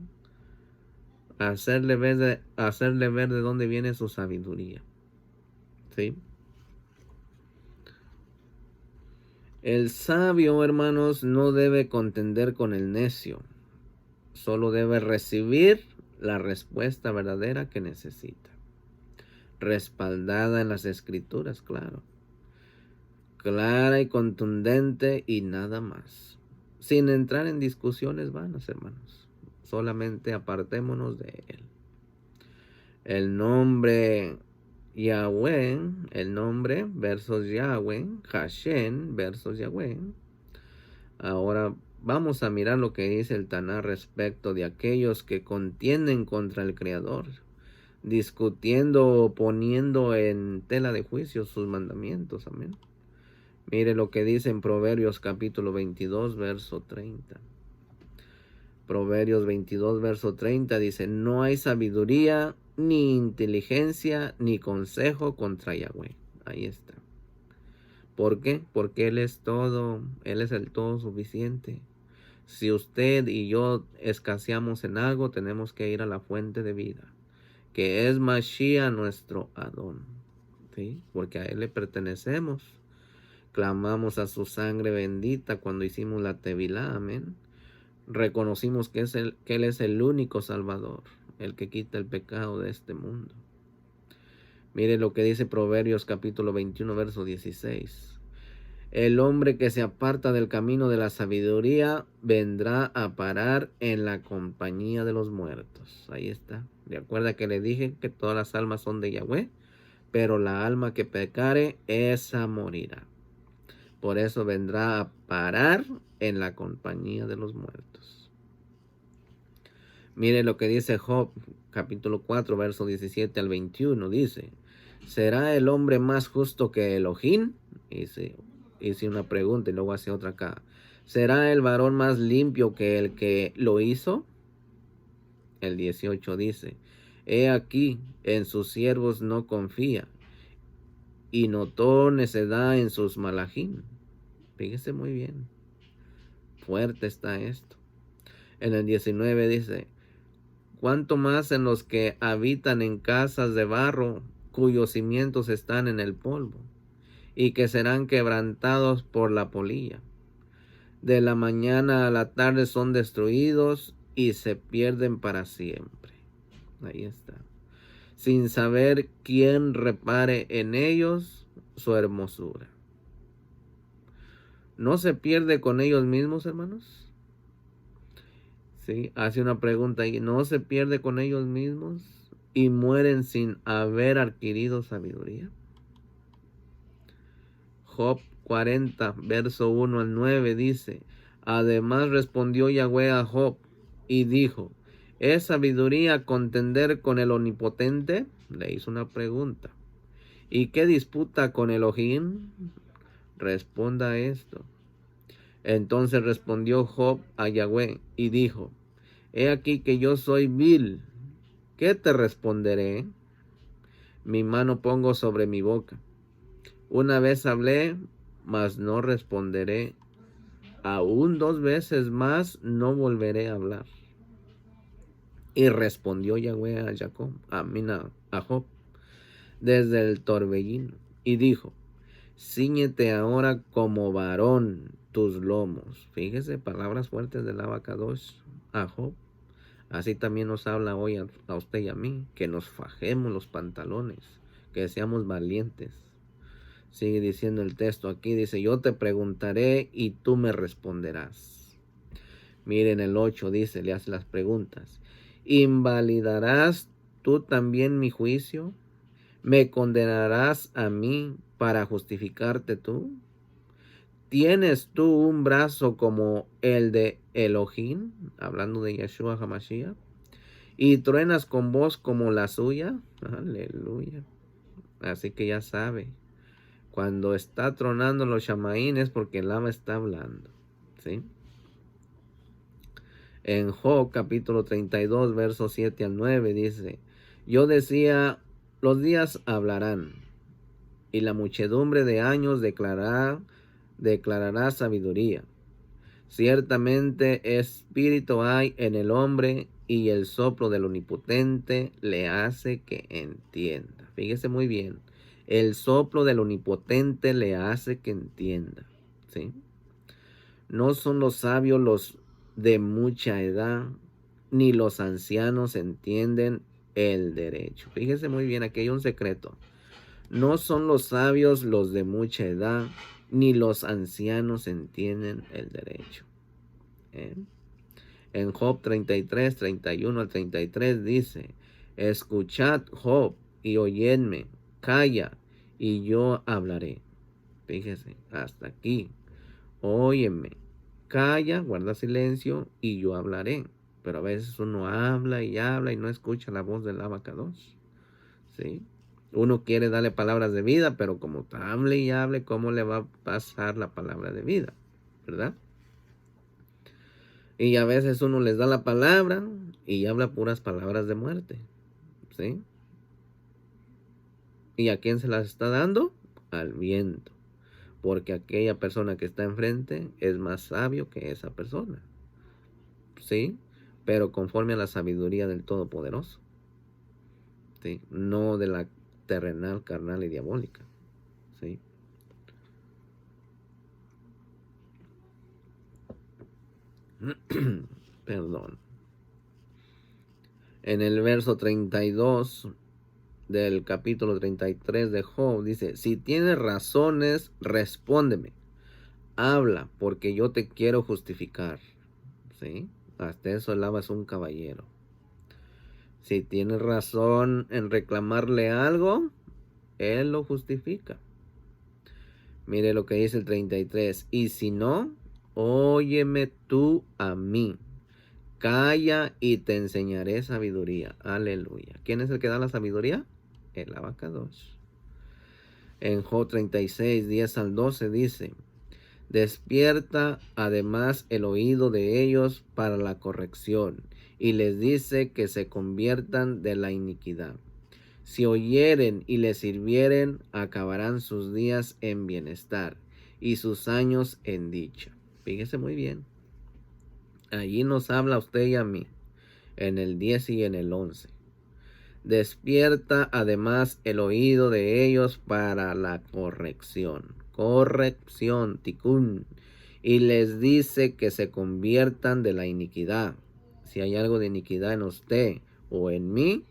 Speaker 1: Hacerle ver de dónde viene su sabiduría. ¿Sí? El sabio, hermanos, no debe contender con el necio. Solo debe recibir la respuesta verdadera que necesita, respaldada en las escrituras, claro, clara y contundente, y nada más, sin entrar en discusiones vanas, hermanos. Solamente apartémonos de él. El nombre Yahweh, el nombre versus Yahweh, Hashem versus Yahweh. Ahora vamos a mirar lo que dice el Taná respecto de aquellos que contienden contra el Creador, discutiendo o poniendo en tela de juicio sus mandamientos. Amén. Mire lo que dice en Proverbios capítulo 22, verso 30. Proverbios 22, verso 30 dice: no hay sabiduría, ni inteligencia, ni consejo contra Yahweh. Ahí está. ¿Por qué? Porque Él es todo, Él es el todo suficiente. Si usted y yo escaseamos en algo, tenemos que ir a la fuente de vida, que es Mashiach, nuestro Adón. ¿Sí? Porque a Él le pertenecemos. Clamamos a su sangre bendita cuando hicimos la Tevilá. Amén. Reconocimos que Él es el único Salvador, el que quita el pecado de este mundo. Mire lo que dice Proverbios capítulo 21, verso 16. El hombre que se aparta del camino de la sabiduría vendrá a parar en la compañía de los muertos. Ahí está. Recuerda que le dije que todas las almas son de Yahweh, pero la alma que pecare, esa morirá. Por eso vendrá a parar en la compañía de los muertos. Mire lo que dice Job, capítulo 4, verso 17 al 21. Dice, ¿será el hombre más justo que Elohim? Hice una pregunta y luego hace otra acá. ¿Será el varón más limpio que el que lo hizo? El 18 dice, he aquí, en sus siervos no confía, y notó necedad en sus malachim. Fíjese muy bien. Fuerte está esto. En el 19 dice, cuánto más en los que habitan en casas de barro, cuyos cimientos están en el polvo, y que serán quebrantados por la polilla. De la mañana a la tarde son destruidos y se pierden para siempre. Ahí está. Sin saber quién repare en ellos su hermosura. ¿No se pierde con ellos mismos, hermanos? Sí, hace una pregunta y ¿no se pierde con ellos mismos y mueren sin haber adquirido sabiduría? Job 40, verso 1 al 9 dice, además respondió Yahweh a Job y dijo, ¿es sabiduría contender con el Omnipotente? Le hizo una pregunta. ¿Y qué disputa con Elohim? Responda esto. Entonces respondió Job a Yahweh y dijo, he aquí que yo soy vil. ¿Qué te responderé? Mi mano pongo sobre mi boca. Una vez hablé, mas no responderé. Aún 2 veces más no volveré a hablar. Y respondió Yahweh a Jacob, a Job, desde el torbellino, y dijo, cíñete ahora como varón tus lomos. Fíjese, palabras fuertes del Abacados a Job. Así también nos habla hoy a usted y a mí, que nos fajemos los pantalones, que seamos valientes. Sigue diciendo el texto aquí, dice, yo te preguntaré y tú me responderás. Miren el 8, dice, le hace las preguntas. ¿Invalidarás tú también mi juicio? ¿Me condenarás a mí para justificarte tú? ¿Tienes tú un brazo como el de Elohim? Hablando de Yeshua HaMashiach. ¿Y truenas con voz como la suya? Aleluya. Así que ya sabe. Cuando está tronando los shamaín es porque el Ama está hablando. ¿Sí? En Job capítulo 32, versos 7 al 9 dice, yo decía, los días hablarán, y la muchedumbre de años declarará sabiduría. Ciertamente espíritu hay en el hombre, y el soplo del Omnipotente le hace que entienda. Fíjese muy bien. El soplo del Omnipotente le hace que entienda. ¿Sí? No son los sabios los de mucha edad, ni los ancianos entienden el derecho. Fíjese muy bien, aquí hay un secreto. No son los sabios los de mucha edad, ni los ancianos entienden el derecho. En Job 33, 31 al 33 dice, escuchad Job y oyenme, calla y yo hablaré. Fíjese, hasta aquí. Óyeme, calla, guarda silencio y yo hablaré. Pero a veces uno habla y no escucha la voz del Abacados. ¿Sí? Uno quiere darle palabras de vida, pero como hable y hable, ¿cómo le va a pasar la palabra de vida? ¿Verdad? Y a veces uno les da la palabra y habla puras palabras de muerte. ¿Sí? ¿Y a quién se las está dando? Al viento. Porque aquella persona que está enfrente es más sabio que esa persona. ¿Sí? Pero conforme a la sabiduría del Todopoderoso. ¿Sí? No de la terrenal, carnal y diabólica. ¿Sí? Perdón. En el verso 32 del capítulo 33 de Job dice, si tienes razones, respóndeme. habla, porque yo te quiero justificar. ¿Sí? Hasta eso el Abba es un caballero. Si tienes razón en reclamarle algo, él lo justifica. Mire lo que dice el 33. Y si no, óyeme tú a mí. Calla y te enseñaré sabiduría. Aleluya. ¿Quién es el que da la sabiduría? El Abacados. En Job 36, 10 al 12 dice: despierta además el oído de ellos para la corrección, y les dice que se conviertan de la iniquidad. Si oyeren y le sirvieren, acabarán sus días en bienestar y sus años en dicha. Fíjese muy bien. Allí nos habla a usted y a mí, en el 10 y en el 11. Despierta además el oído de ellos para la corrección. Corrección, tikkun. Y les dice que se conviertan de la iniquidad. Si hay algo de iniquidad en usted o en mí,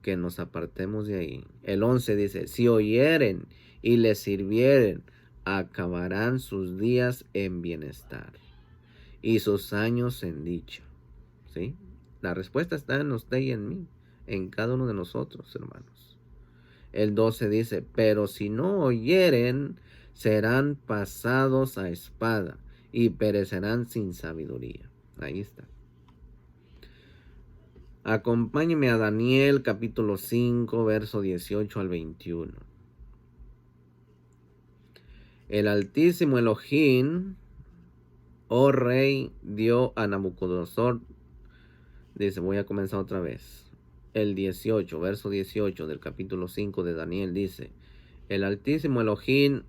Speaker 1: que nos apartemos de ahí. El 11 dice: si oyeren y les sirvieren, acabarán sus días en bienestar y sus años en dicha. ¿Sí? La respuesta está en usted y en mí, en cada uno de nosotros, hermanos. El 12 dice: pero si no oyeren, serán pasados a espada y perecerán sin sabiduría. Ahí está. Acompáñeme a Daniel capítulo 5, verso 18 al 21. El Altísimo Elohim, oh Rey, dio a Nabucodonosor. Dice, voy a comenzar otra vez. El 18, verso 18 del capítulo 5 de Daniel dice: el Altísimo Elohim,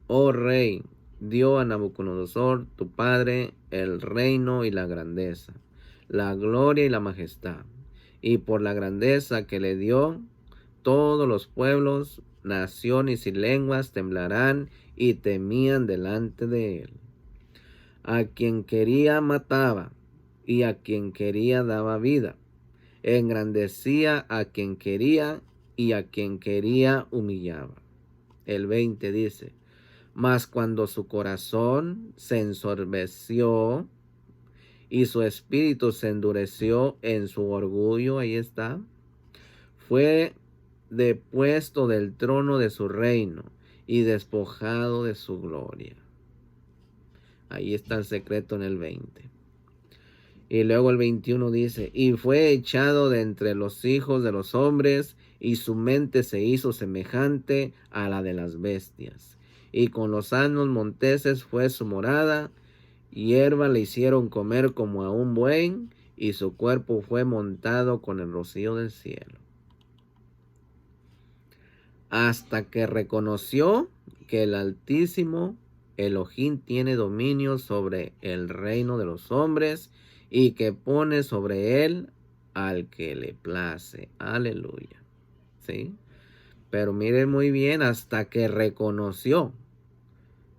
Speaker 1: oh Rey, dio a Nabucodonosor, tu padre, el reino y la grandeza, la gloria y la majestad. Y por la grandeza que le dio, todos los pueblos, naciones y lenguas temblarán y temían delante de él. A quien quería mataba, y a quien quería daba vida. Engrandecía a quien quería, y a quien quería humillaba. El 20 dice: mas cuando su corazón se ensorbeció y su espíritu se endureció en su orgullo, ahí está, fue depuesto del trono de su reino y despojado de su gloria. Ahí está el secreto en el 20. Y luego el 21 dice: y fue echado de entre los hijos de los hombres, y su mente se hizo semejante a la de las bestias. Y con los asnos monteses fue su morada, hierba le hicieron comer como a un buey, y su cuerpo fue montado con el rocío del cielo. Hasta que reconoció que el Altísimo Elohim tiene dominio sobre el reino de los hombres y que pone sobre él al que le place. Aleluya. ¿Sí? Pero miren muy bien, hasta que reconoció.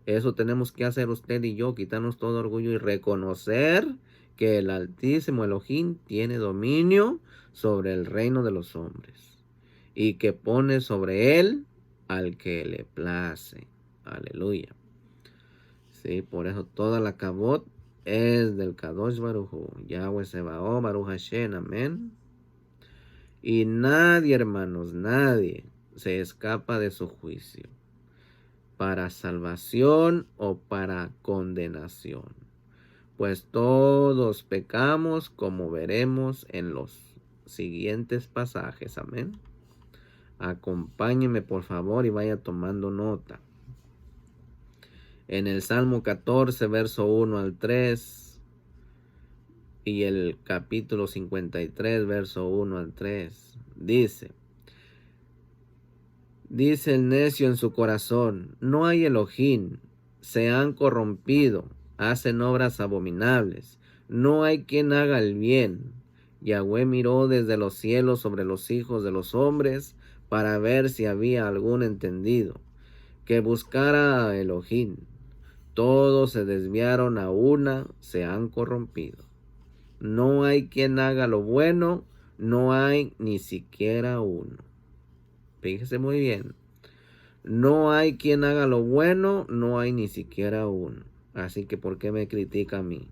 Speaker 1: Eso tenemos que hacer usted y yo, quitarnos todo orgullo y reconocer que el Altísimo Elohim tiene dominio sobre el reino de los hombres y que pone sobre él al que le place. Aleluya. Sí, por eso toda la cabot es del Kadosh Baruj Hu, Yahweh Sebaot, Baruch Hashem, amén. Y nadie, hermanos, nadie se escapa de su juicio, para salvación o para condenación, pues todos pecamos, como veremos en los siguientes pasajes, amén. Acompáñeme por favor y vaya tomando nota. En el Salmo 14, verso 1 al 3, y el capítulo 53, verso 1 al 3, dice el necio en su corazón: no hay Elohim, se han corrompido, hacen obras abominables, no hay quien haga el bien. Yahweh miró desde los cielos sobre los hijos de los hombres para ver si había algún entendido que buscara a Elohim. Todos se desviaron a una, se han corrompido. No hay quien haga lo bueno, no hay ni siquiera uno. Fíjese muy bien. No hay quien haga lo bueno, no hay ni siquiera uno. Así que ¿por qué me critica a mí?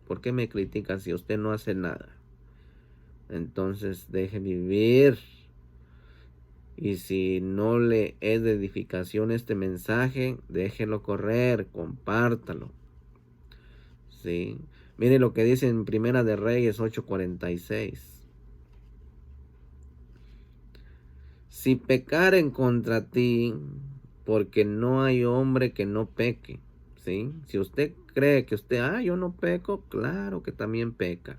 Speaker 1: ¿Por qué me critica si usted no hace nada? Entonces deje vivir. Y si no le es de edificación este mensaje, déjelo correr, compártalo. ¿Sí? Mire lo que dice en Primera de Reyes 8:46. Si pecaren contra ti, porque no hay hombre que no peque. ¿Sí? Si usted cree que usted, yo no peco, claro que también peca.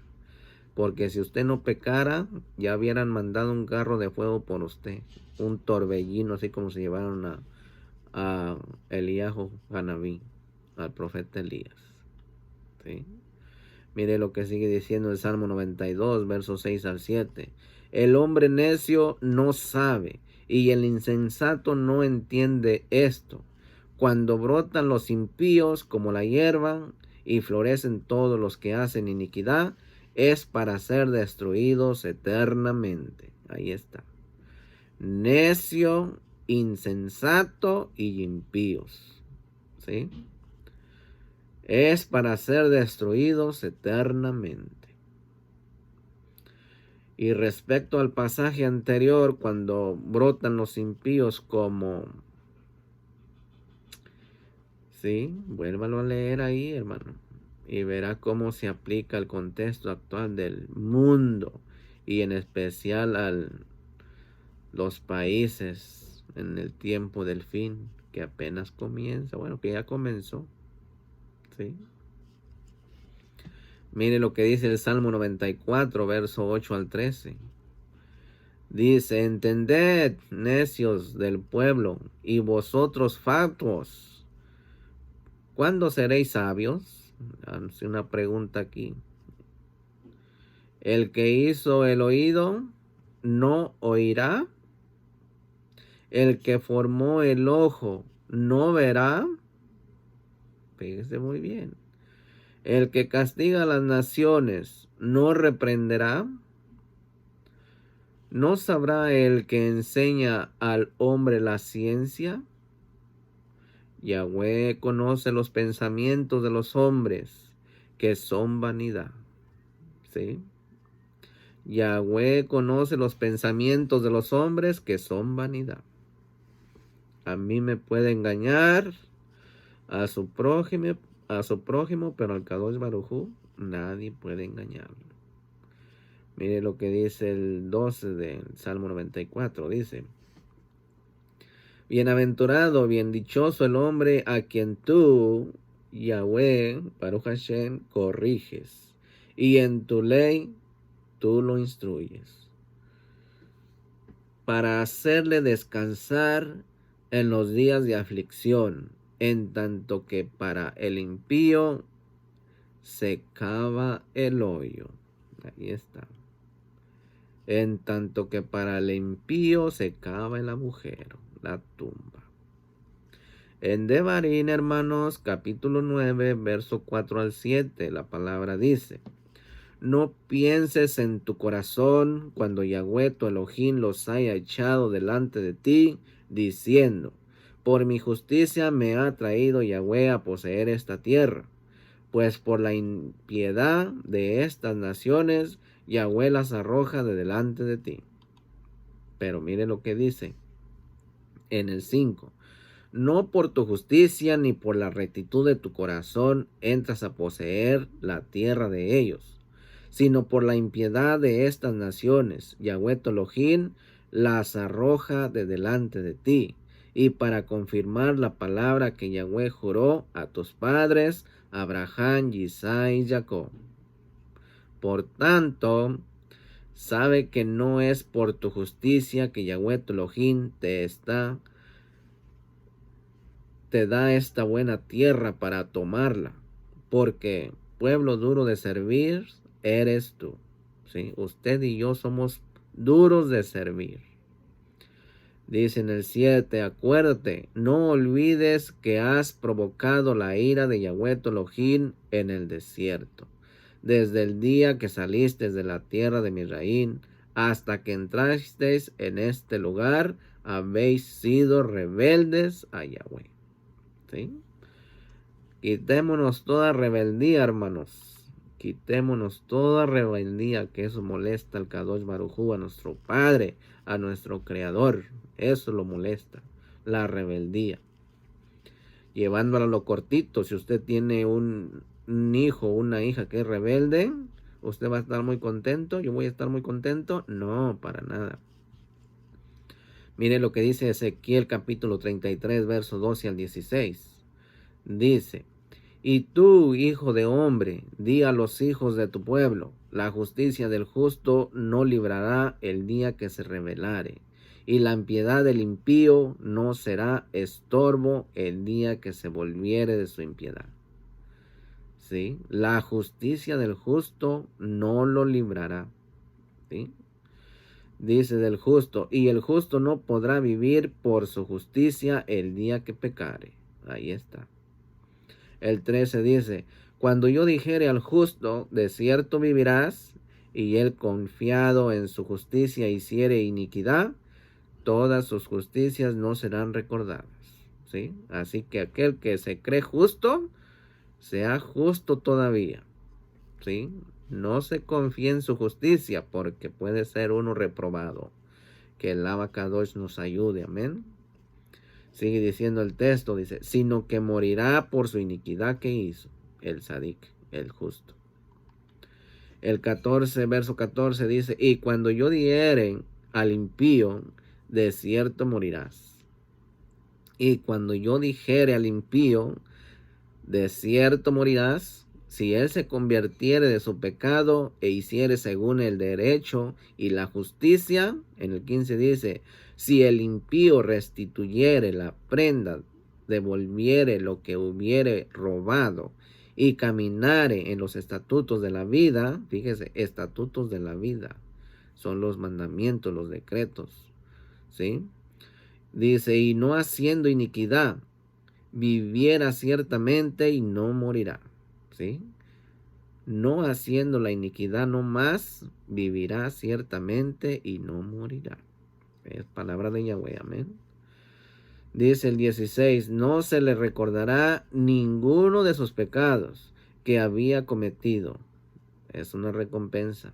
Speaker 1: Porque si usted no pecara, ya hubieran mandado un carro de fuego por usted. Un torbellino, así como se llevaron a Eliahu Hanabí, al profeta Elías. ¿Sí? Mire lo que sigue diciendo el Salmo 92, versos 6 al 7. El hombre necio no sabe, y el insensato no entiende esto. Cuando brotan los impíos como la hierba, y florecen todos los que hacen iniquidad, es para ser destruidos eternamente. Ahí está. Necio, insensato y impíos. ¿Sí? Es para ser destruidos eternamente. Y respecto al pasaje anterior, cuando brotan los impíos como... Sí, vuélvalo a leer ahí, hermano. Y verá cómo se aplica al contexto actual del mundo. Y en especial a los países en el tiempo del fin, que apenas comienza. Bueno, que ya comenzó. Sí. Mire lo que dice el Salmo 94, verso 8 al 13. Dice, entended, necios del pueblo, y vosotros fatuos, ¿cuándo seréis sabios? Hace una pregunta aquí. El que hizo el oído, ¿no oirá? El que formó el ojo, ¿no verá? Fíjese muy bien. El que castiga a las naciones, ¿no reprenderá? ¿No sabrá el que enseña al hombre la ciencia? Yahweh conoce los pensamientos de los hombres, que son vanidad. ¿Sí? Yahweh conoce los pensamientos de los hombres, que son vanidad. A mí me puede engañar, a su prójimo, pero al Kadosh Baruj Hu, nadie puede engañarlo. Mire lo que dice el 12 del Salmo 94. Dice, bienaventurado, bien dichoso el hombre a quien tú, Yahweh, Baruch Hashem, corriges, y en tu ley tú lo instruyes, para hacerle descansar en los días de aflicción, en tanto que para el impío se cava el hoyo. Ahí está. En tanto que para el impío se cava el agujero, la tumba. En Devarim, hermanos, capítulo 9, verso 4 al 7, la palabra dice, no pienses en tu corazón cuando Yahweh tu Elohim los haya echado delante de ti, diciendo, por mi justicia me ha traído Yahweh a poseer esta tierra. Pues por la impiedad de estas naciones, Yahweh las arroja de delante de ti. Pero mire lo que dice en el 5. No por tu justicia ni por la rectitud de tu corazón entras a poseer la tierra de ellos, sino por la impiedad de estas naciones, Yahweh tu Elohim las arroja de delante de ti, y para confirmar la palabra que Yahweh juró a tus padres, Abraham, Isaac y Jacob. Por tanto, sabe que no es por tu justicia que Yahweh tu Elohim te da esta buena tierra para tomarla, porque pueblo duro de servir eres tú. ¿Sí? Usted y yo somos duros de servir. Dice en el 7, acuérdate, no olvides que has provocado la ira de Yahweh tu Elohim en el desierto, desde el día que saliste de la tierra de Misraim hasta que entrasteis en este lugar habéis sido rebeldes a Yahweh. ¿Sí? Quitémonos toda rebeldía, hermanos. Quitémonos toda rebeldía, que eso molesta al Kadosh Baruj Hu, a nuestro Padre, a nuestro Creador. Eso lo molesta, la rebeldía. Llevándolo a lo cortito, si usted tiene un hijo o una hija que es rebelde, ¿usted va a estar muy contento? ¿Yo voy a estar muy contento? No, para nada. Mire lo que dice Ezequiel capítulo 33, versos 12 al 16. Dice: y tú, hijo de hombre, di a los hijos de tu pueblo, la justicia del justo no librará el día que se rebelare, y la impiedad del impío no será estorbo el día que se volviere de su impiedad. ¿Sí? La justicia del justo no lo librará. ¿Sí? Dice del justo, y el justo no podrá vivir por su justicia el día que pecare. Ahí está. El 13 dice: cuando yo dijere al justo, de cierto vivirás, y él confiado en su justicia hiciere iniquidad, todas sus justicias no serán recordadas. ¿Sí? Así que aquel que se cree justo, sea justo todavía. ¿Sí? No se confíe en su justicia, porque puede ser uno reprobado. Que el Abacadosh nos ayude. Amén. Sigue diciendo el texto, dice: sino que morirá por su iniquidad que hizo el Sadik, el justo. El 14, verso 14 dice: y cuando yo diere al impío, de cierto morirás. Y cuando yo dijere al impío, de cierto morirás, si él se convirtiere de su pecado e hiciere según el derecho y la justicia. En el 15 dice: si el impío restituyere la prenda, devolviere lo que hubiere robado, y caminare en los estatutos de la vida. Fíjese, estatutos de la vida son los mandamientos, los decretos. ¿Sí? Dice: y no haciendo iniquidad, viviera ciertamente y no morirá. ¿Sí? No haciendo la iniquidad no más, vivirá ciertamente y no morirá. Es palabra de Yahweh. Amén. Dice el 16: no se le recordará ninguno de sus pecados que había cometido. Es una recompensa.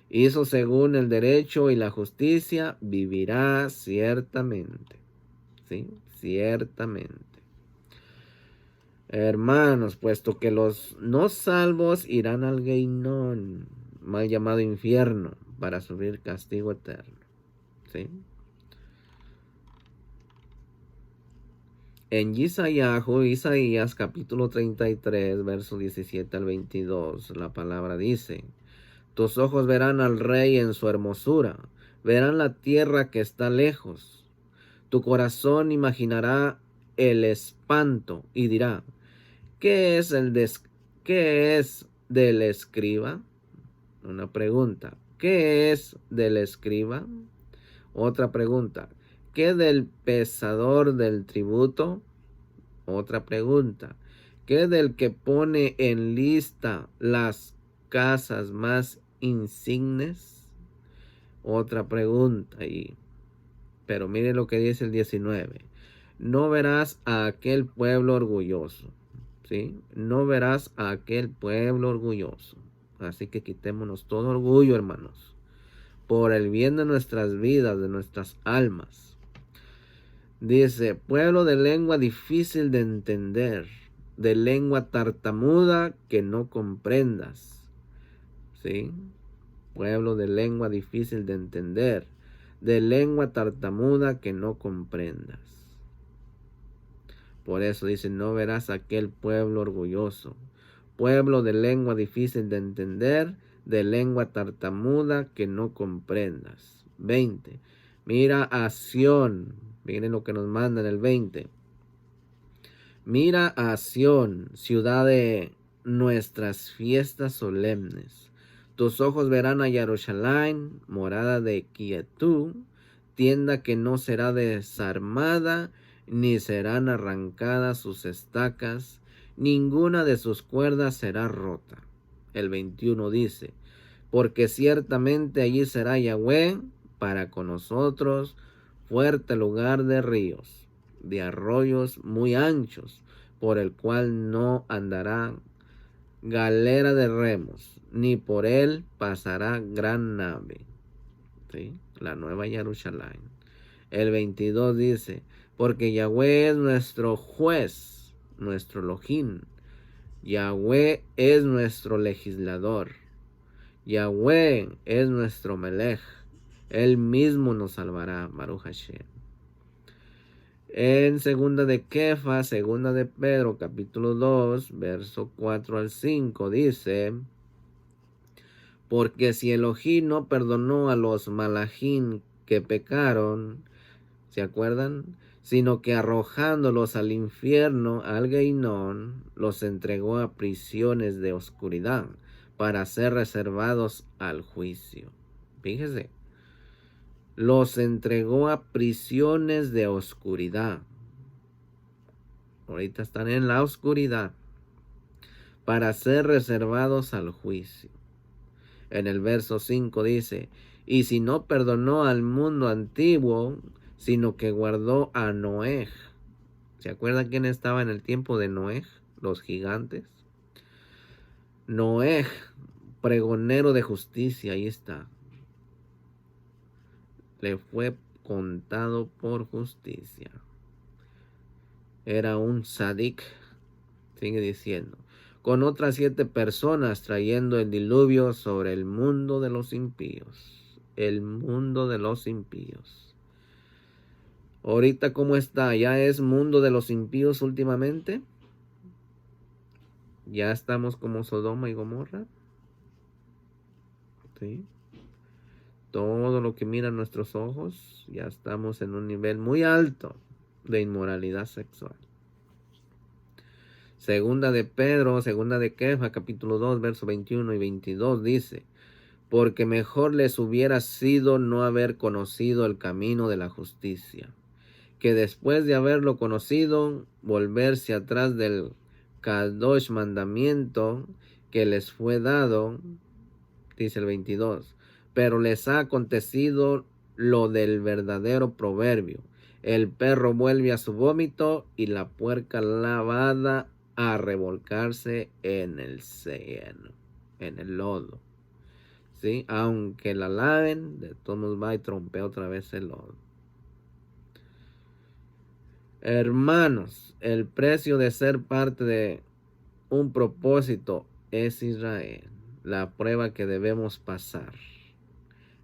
Speaker 1: Hizo según el derecho y la justicia, vivirá ciertamente. ¿Sí? Ciertamente. Hermanos, puesto que los no salvos irán al Geinón, mal llamado infierno, para sufrir castigo eterno. ¿Sí? En Isaías capítulo 33, verso 17 al 22, la palabra dice: tus ojos verán al rey en su hermosura, verán la tierra que está lejos. Tu corazón imaginará el espanto y dirá: ¿qué es del escriba? Una pregunta. ¿Qué es del escriba? Otra pregunta. ¿Qué del pesador del tributo? Otra pregunta. ¿Qué del que pone en lista las casas más insignes? Otra pregunta. Pero mire lo que dice el 19. No verás a aquel pueblo orgulloso. ¿Sí? No verás a aquel pueblo orgulloso. Así que quitémonos todo orgullo, hermanos, por el bien de nuestras vidas, de nuestras almas. Dice: pueblo de lengua difícil de entender, de lengua tartamuda que no comprendas. ¿Sí? Pueblo de lengua difícil de entender, de lengua tartamuda que no comprendas. Por eso dice: no verás aquel pueblo orgulloso. Pueblo de lengua difícil de entender, de lengua tartamuda que no comprendas. 20. Mira a Sión. Miren lo que nos manda en el 20. Mira a Sión, ciudad de nuestras fiestas solemnes. Tus ojos verán a Jerusalén, morada de quietud, tienda que no será desarmada, ni serán arrancadas sus estacas, ninguna de sus cuerdas será rota. El 21 dice: porque ciertamente allí será Yahweh para con nosotros, fuerte lugar de ríos, de arroyos muy anchos, por el cual no andará galera de remos, ni por él pasará gran nave. ¿Sí? La Nueva Jerusalén. El 22 dice, porque Yahweh es nuestro juez, nuestro Elohim. Yahweh es nuestro legislador. Yahweh es nuestro Melech. Él mismo nos salvará, Baruch Hashem. En segunda de Kefa, segunda de Pedro, capítulo 2, verso 4 al 5, dice, porque si Elohim no perdonó a los malajín que pecaron, ¿se acuerdan? Sino que arrojándolos al infierno, al Geinón, los entregó a prisiones de oscuridad para ser reservados al juicio. Fíjese, los entregó a prisiones de oscuridad. Ahorita están en la oscuridad para ser reservados al juicio. En el verso 5 dice, y si no perdonó al mundo antiguo, sino que guardó a Noé. ¿Se acuerdan quién estaba en el tiempo de Noé? Los gigantes. Noé, pregonero de justicia, ahí está. Le fue contado por justicia. Era un sadik, sigue diciendo, con otras 7 personas trayendo el diluvio sobre el mundo de los impíos. El mundo de los impíos. Ahorita, ¿cómo está? ¿Ya es mundo de los impíos últimamente? ¿Ya estamos como Sodoma y Gomorra? ¿Sí? Todo lo que miran nuestros ojos, ya estamos en un nivel muy alto de inmoralidad sexual. Segunda de Pedro, segunda de Kefa, capítulo 2, verso 21 y 22 dice, porque mejor les hubiera sido no haber conocido el camino de la justicia, que después de haberlo conocido, volverse atrás del Kadosh mandamiento que les fue dado, dice el 22, pero les ha acontecido lo del verdadero proverbio, el perro vuelve a su vómito y la puerca lavada a revolcarse en el seno, en el lodo. ¿Sí? Aunque la laven, de todos modos va y trompea otra vez el lodo. Hermanos, el precio de ser parte de un propósito es Israel, la prueba que debemos pasar.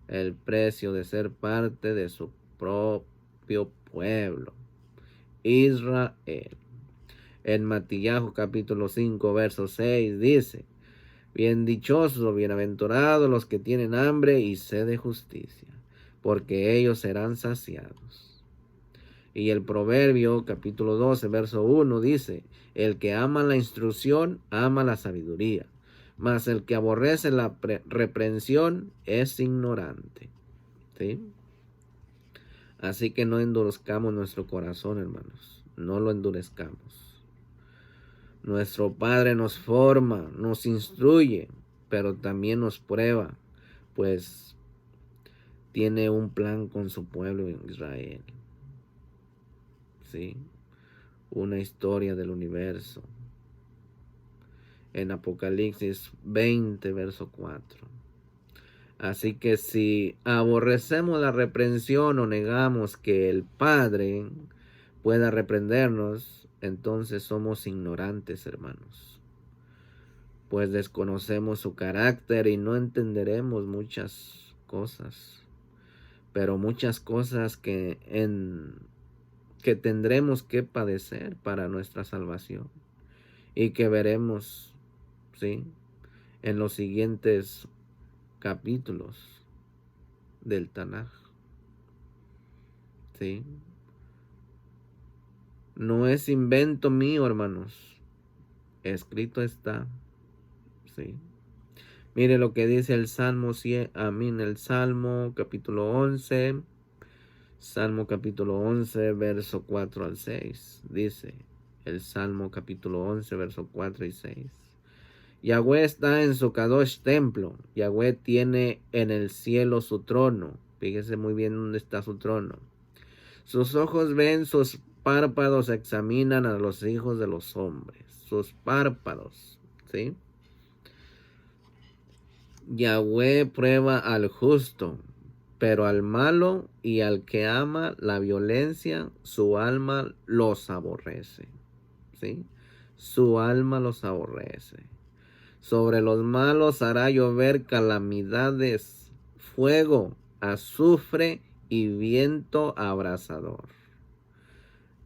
Speaker 1: El precio de ser parte de su propio pueblo, Israel. En Matillahu capítulo 5, verso 6 dice, bien dichosos, bienaventurados los que tienen hambre y sed de justicia, porque ellos serán saciados. Y el Proverbio capítulo 12, verso 1 dice, el que ama la instrucción, ama la sabiduría, mas el que aborrece la reprensión es ignorante. ¿Sí? Así que no endurezcamos nuestro corazón, hermanos, no lo endurezcamos. Nuestro Padre nos forma, nos instruye, pero también nos prueba, pues tiene un plan con su pueblo en Israel. ¿Sí? Una historia del universo. En Apocalipsis 20, verso 4. Así que si aborrecemos la reprensión o negamos que el Padre pueda reprendernos, entonces somos ignorantes, hermanos. Pues desconocemos su carácter y no entenderemos muchas cosas. Pero muchas cosas que tendremos que padecer para nuestra salvación y que veremos, ¿sí?, en los siguientes capítulos del Tanaj. ¿Sí? No es invento mío, hermanos. Escrito está. ¿Sí? Mire lo que dice el Salmo, el Salmo capítulo 11. Salmo capítulo 11, verso 4 al 6. Dice el Salmo capítulo 11, verso 4 y 6. Yahweh está en su Kadosh templo. Yahweh tiene en el cielo su trono. Fíjese muy bien dónde está su trono. Sus ojos ven, sus párpados examinan a los hijos de los hombres. Sus párpados, ¿sí? Yahweh prueba al justo, pero al malo y al que ama la violencia, su alma los aborrece, ¿sí? Su alma los aborrece. Sobre los malos hará llover calamidades, fuego, azufre y viento abrasador.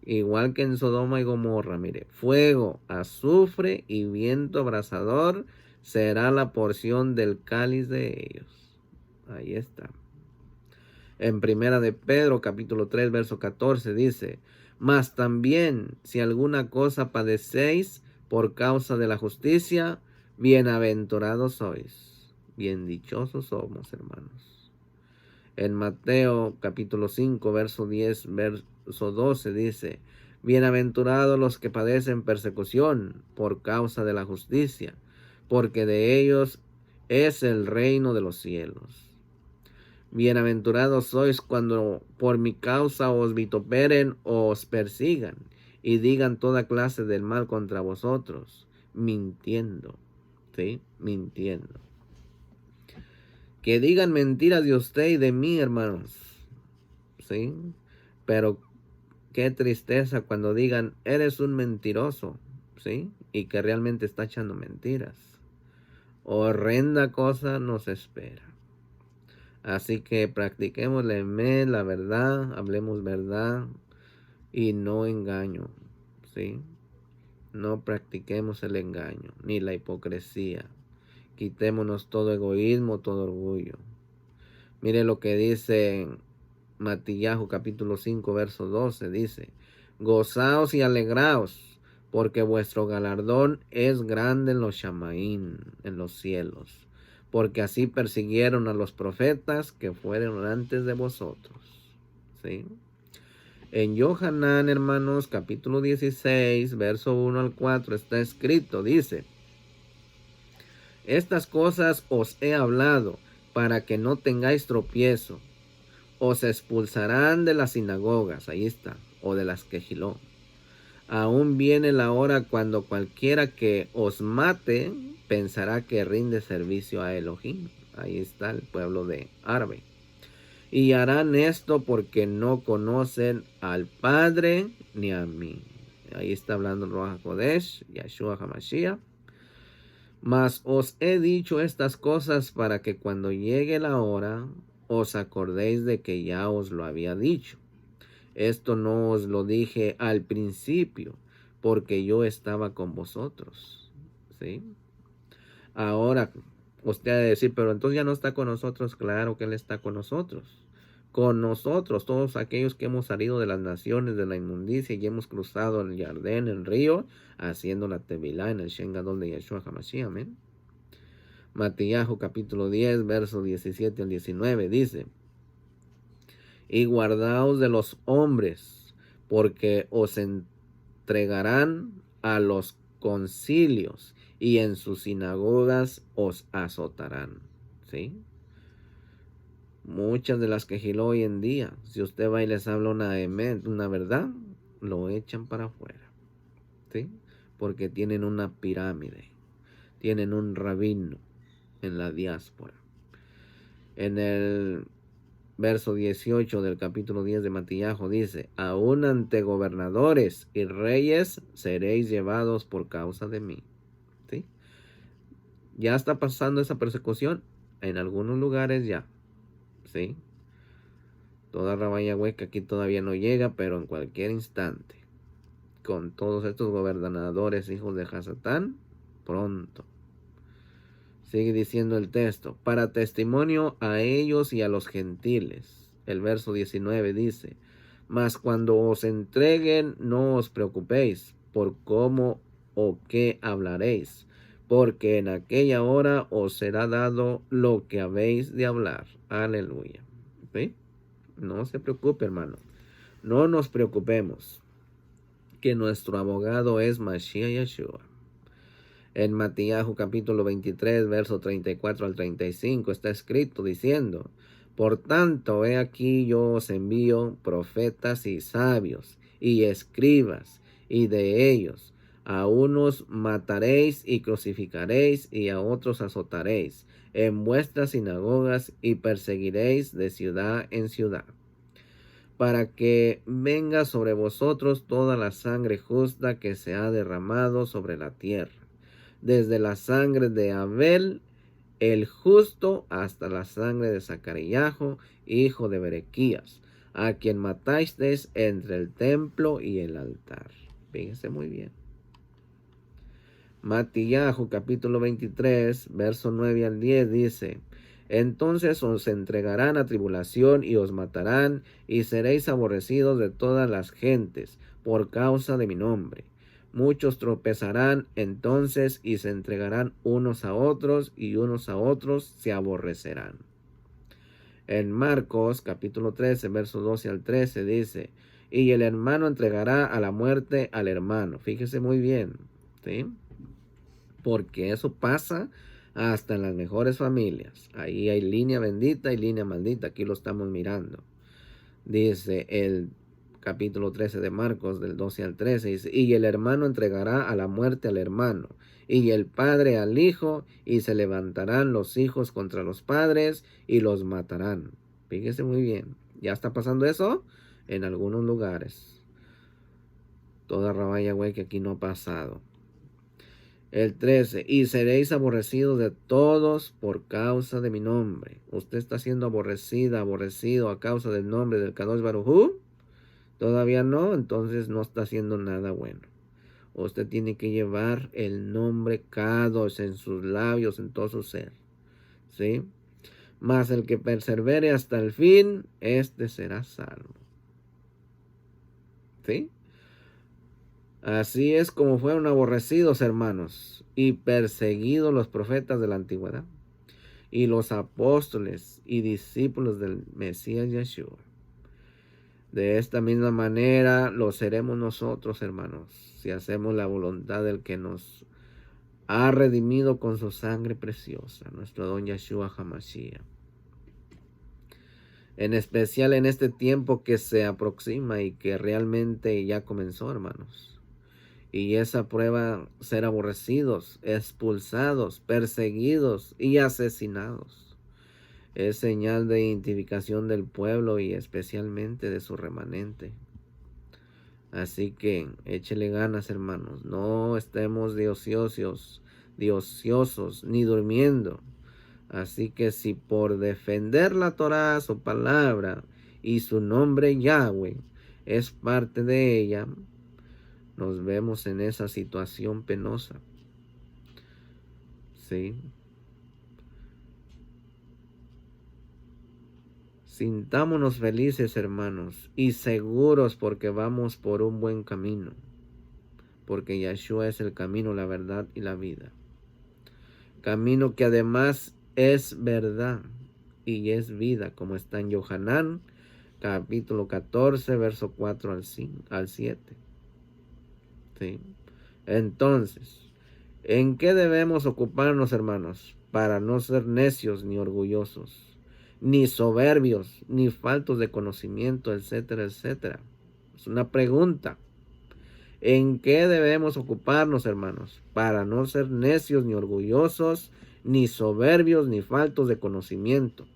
Speaker 1: Igual que en Sodoma y Gomorra, mire, fuego, azufre y viento abrasador será la porción del cáliz de ellos. Ahí está. En Primera de Pedro, capítulo 3, verso 14, dice, mas también, si alguna cosa padecéis por causa de la justicia, bienaventurados sois. Bien dichosos somos, hermanos. En Mateo, capítulo 5, verso 10, verso 12, dice, bienaventurados los que padecen persecución por causa de la justicia, porque de ellos es el reino de los cielos. Bienaventurados sois cuando por mi causa os vituperen o os persigan y digan toda clase del mal contra vosotros, mintiendo, ¿sí? Mintiendo. Que digan mentiras de usted y de mí, hermanos, ¿sí? Pero qué tristeza cuando digan, eres un mentiroso, ¿sí? Y que realmente está echando mentiras. Horrenda cosa nos espera. Así que practiquemos la verdad, hablemos verdad y no engaño, ¿sí? No practiquemos el engaño ni la hipocresía. Quitémonos todo egoísmo, todo orgullo. Mire lo que dice Matillahu capítulo 5 verso 12, dice, gozaos y alegraos, porque vuestro galardón es grande en los Shamaín, en los cielos. Porque así persiguieron a los profetas que fueron antes de vosotros. ¿Sí? En Yohanan, hermanos, capítulo 16, verso 1 al 4, está escrito, dice, estas cosas os he hablado para que no tengáis tropiezo. Os expulsarán de las sinagogas, ahí está, o de las quejiló. Aún viene la hora cuando cualquiera que os mate pensará que rinde servicio a Elohim. Ahí está el pueblo de Arbe. Y harán esto porque no conocen al Padre ni a mí. Ahí está hablando el Ruach HaKodesh, Yahshua HaMashiach. Mas os he dicho estas cosas para que cuando llegue la hora os acordéis de que ya os lo había dicho. Esto no os lo dije al principio, porque yo estaba con vosotros. ¿Sí? Ahora, usted ha de decir, pero entonces ya no está con nosotros. Claro que Él está con nosotros. Con nosotros, todos aquellos que hemos salido de las naciones de la inmundicia y hemos cruzado el Jardén, el río, haciendo la Tevilá en el Shengadol de Yahshua HaMashiach. Amén. Matillahu capítulo 10, versos 17 al 19 dice, y guardaos de los hombres, porque os entregarán a los concilios y en sus sinagogas os azotarán. ¿Sí? Muchas de las quejiló hoy en día, si usted va y les habla una verdad, lo echan para afuera. ¿Sí? Porque tienen una pirámide, tienen un rabino en la diáspora. En el verso 18 del capítulo 10 de Matillahu dice, aún ante gobernadores y reyes seréis llevados por causa de mí. ¿Sí? Ya está pasando esa persecución en algunos lugares ya. ¿Sí? Toda Rabaya Hueca aquí todavía no llega, pero en cualquier instante, con todos estos gobernadores hijos de Hasatán, pronto. Sigue diciendo el texto, para testimonio a ellos y a los gentiles. El verso 19 dice, mas cuando os entreguen no os preocupéis por cómo o qué hablaréis, porque en aquella hora os será dado lo que habéis de hablar. Aleluya. ¿Sí? No se preocupe, hermano. No nos preocupemos, que nuestro abogado es Mashiach Yeshua. En Matillahu capítulo 23, verso 34 al 35 está escrito diciendo, Por tanto, he aquí yo os envío profetas y sabios y escribas, y de ellos a unos mataréis y crucificaréis, y a otros azotaréis en vuestras sinagogas, y perseguiréis de ciudad en ciudad, para que venga sobre vosotros toda la sangre justa que se ha derramado sobre la tierra, desde la sangre de Abel el justo hasta la sangre de Zacariajo, hijo de Berequías, a quien matasteis entre el templo y el altar. Fíjense muy bien. Matillahu capítulo 23, verso 9 al 10 dice: entonces os entregarán a tribulación y os matarán, y seréis aborrecidos de todas las gentes por causa de mi nombre. Muchos tropezarán entonces y se entregarán unos a otros, y unos a otros se aborrecerán. En Marcos capítulo 13, versos 12 al 13 dice: y el hermano entregará a la muerte al hermano. Fíjese muy bien, ¿sí? Porque eso pasa hasta en las mejores familias. Ahí hay línea bendita y línea maldita. Aquí lo estamos mirando. Dice el capítulo 13 de Marcos, del 12 al 13. Dice: y el hermano entregará a la muerte al hermano, y el padre al hijo, y se levantarán los hijos contra los padres y los matarán. Fíjese muy bien. ¿Ya está pasando eso? En algunos lugares. Toda rabaya, güey, que aquí no ha pasado. El 13, y seréis aborrecidos de todos por causa de mi nombre. ¿Usted está siendo aborrecido a causa del nombre del Kadosh Baruj Hu? ¿Todavía no? Entonces no está haciendo nada bueno. Usted tiene que llevar el nombre Kadosh en sus labios, en todo su ser. ¿Sí? Mas el que persevere hasta el fin, este será salvo. ¿Sí? Así es como fueron aborrecidos, hermanos, y perseguidos los profetas de la antigüedad, y los apóstoles y discípulos del Mesías Yeshua. De esta misma manera lo seremos nosotros, hermanos, si hacemos la voluntad del que nos ha redimido con su sangre preciosa, nuestro don Yeshua HaMashiach. En especial en este tiempo que se aproxima y que realmente ya comenzó, hermanos. Y esa prueba, ser aborrecidos, expulsados, perseguidos y asesinados, es señal de identificación del pueblo y especialmente de su remanente. Así que échele ganas, hermanos. No estemos de ociosos ni durmiendo. Así que si por defender la Torá, su palabra y su nombre Yahweh es parte de ella, nos vemos en esa situación penosa. ¿Sí? Sintámonos felices, hermanos, y seguros porque vamos por un buen camino. Porque Yeshua es el camino, la verdad y la vida. Camino que además es verdad y es vida, como está en Yohanan, capítulo 14, verso 4 al 7. ¿Sí? Entonces, ¿en qué debemos ocuparnos, hermanos? Para no ser necios ni orgullosos, ni soberbios, ni faltos de conocimiento, etcétera, etcétera. Es una pregunta. ¿En qué debemos ocuparnos, hermanos? Para no ser necios ni orgullosos, ni soberbios, ni faltos de conocimiento.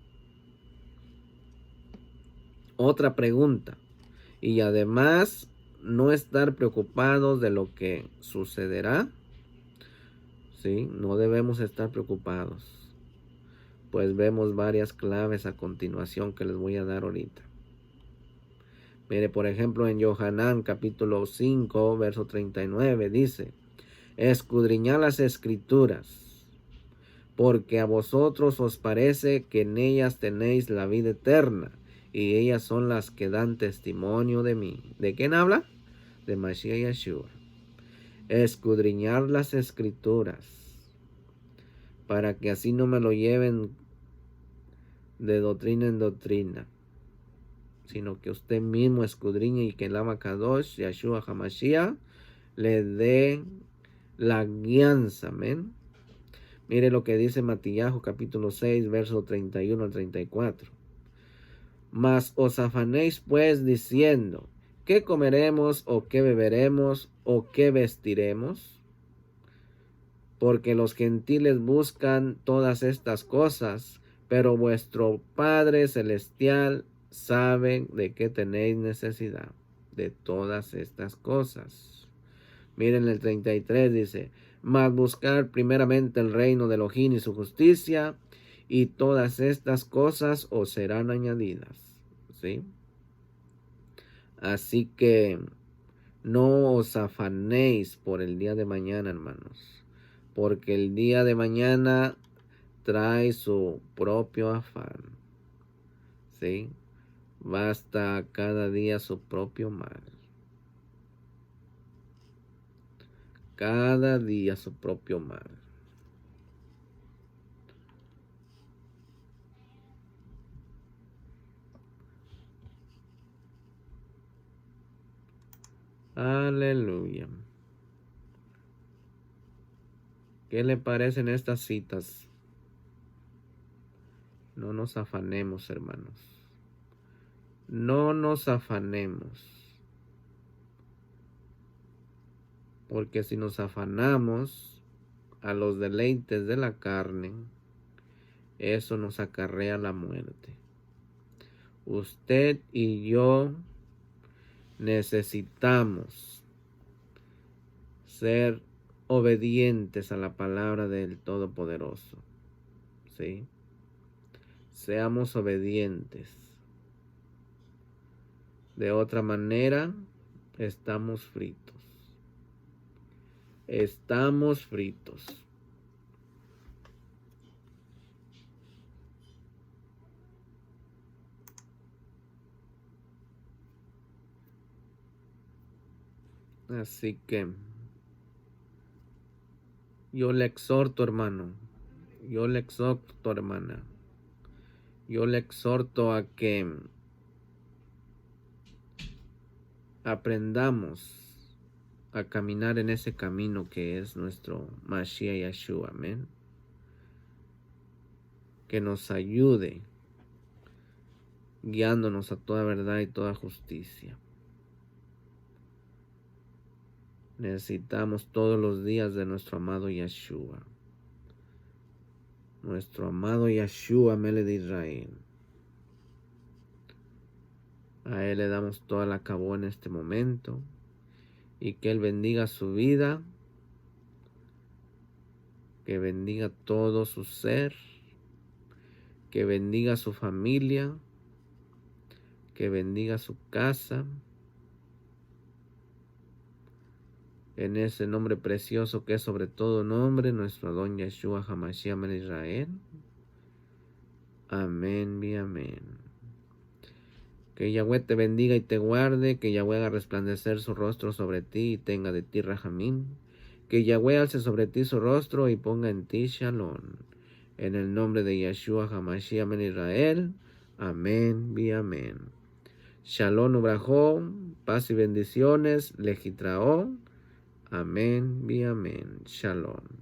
Speaker 1: Otra pregunta. Y además, no estar preocupados de lo que sucederá. ¿Sí? No debemos estar preocupados. Pues vemos varias claves a continuación que les voy a dar ahorita. Mire, por ejemplo, en Yohanan capítulo 5, verso 39, dice: escudriñad las escrituras, porque a vosotros os parece que en ellas tenéis la vida eterna, y ellas son las que dan testimonio de mí. ¿De quién habla? De Mashiach Yeshua. Escudriñar las escrituras, para que así no me lo lleven de doctrina en doctrina, sino que usted mismo escudriñe y que el Abacadosh, Yeshua HaMashiach, le dé la guianza. Amén. Mire lo que dice Matillahu capítulo 6, verso 31 al 34. Mas os afanéis pues diciendo, ¿qué comeremos o qué beberemos o qué vestiremos? Porque los gentiles buscan todas estas cosas, pero vuestro Padre Celestial sabe de qué tenéis necesidad de todas estas cosas. Miren el 33 dice, mas buscar primeramente el reino de Elohim y su justicia, y todas estas cosas os serán añadidas. ¿Sí? Así que no os afanéis por el día de mañana, hermanos, porque el día de mañana trae su propio afán. ¿Sí? Basta cada día su propio mal. Cada día su propio mal. Aleluya. ¿Qué le parecen estas citas? No nos afanemos, hermanos. No nos afanemos. Porque si nos afanamos a los deleites de la carne, eso nos acarrea la muerte. Usted y yo necesitamos ser obedientes a la palabra del Todopoderoso. ¿Sí? Seamos obedientes. De otra manera, estamos fritos. Estamos fritos. Así que yo le exhorto, hermano. Yo le exhorto, hermana. Yo le exhorto a que aprendamos a caminar en ese camino que es nuestro Mashiach Yeshua. Amén. Que nos ayude guiándonos a toda verdad y toda justicia. Necesitamos todos los días de nuestro amado Yeshua. Nuestro amado Yeshua, Melech de Israel. A Él le damos toda la cabó en este momento. Y que Él bendiga su vida. Que bendiga todo su ser. Que bendiga su familia. Que bendiga su casa. En ese nombre precioso que es sobre todo nombre, nuestro Adón Yeshua HaMashiach Melech Israel. Amén y amén. Que Yahweh te bendiga y te guarde, que Yahweh haga resplandecer su rostro sobre ti y tenga de ti Rahamín. Que Yahweh alce sobre ti su rostro y ponga en ti Shalom. En el nombre de Yeshua HaMashiach Melech Israel. Amén y amén. Shalom ubrajó, paz y bendiciones, legitraó. Amén y amén. Shalom.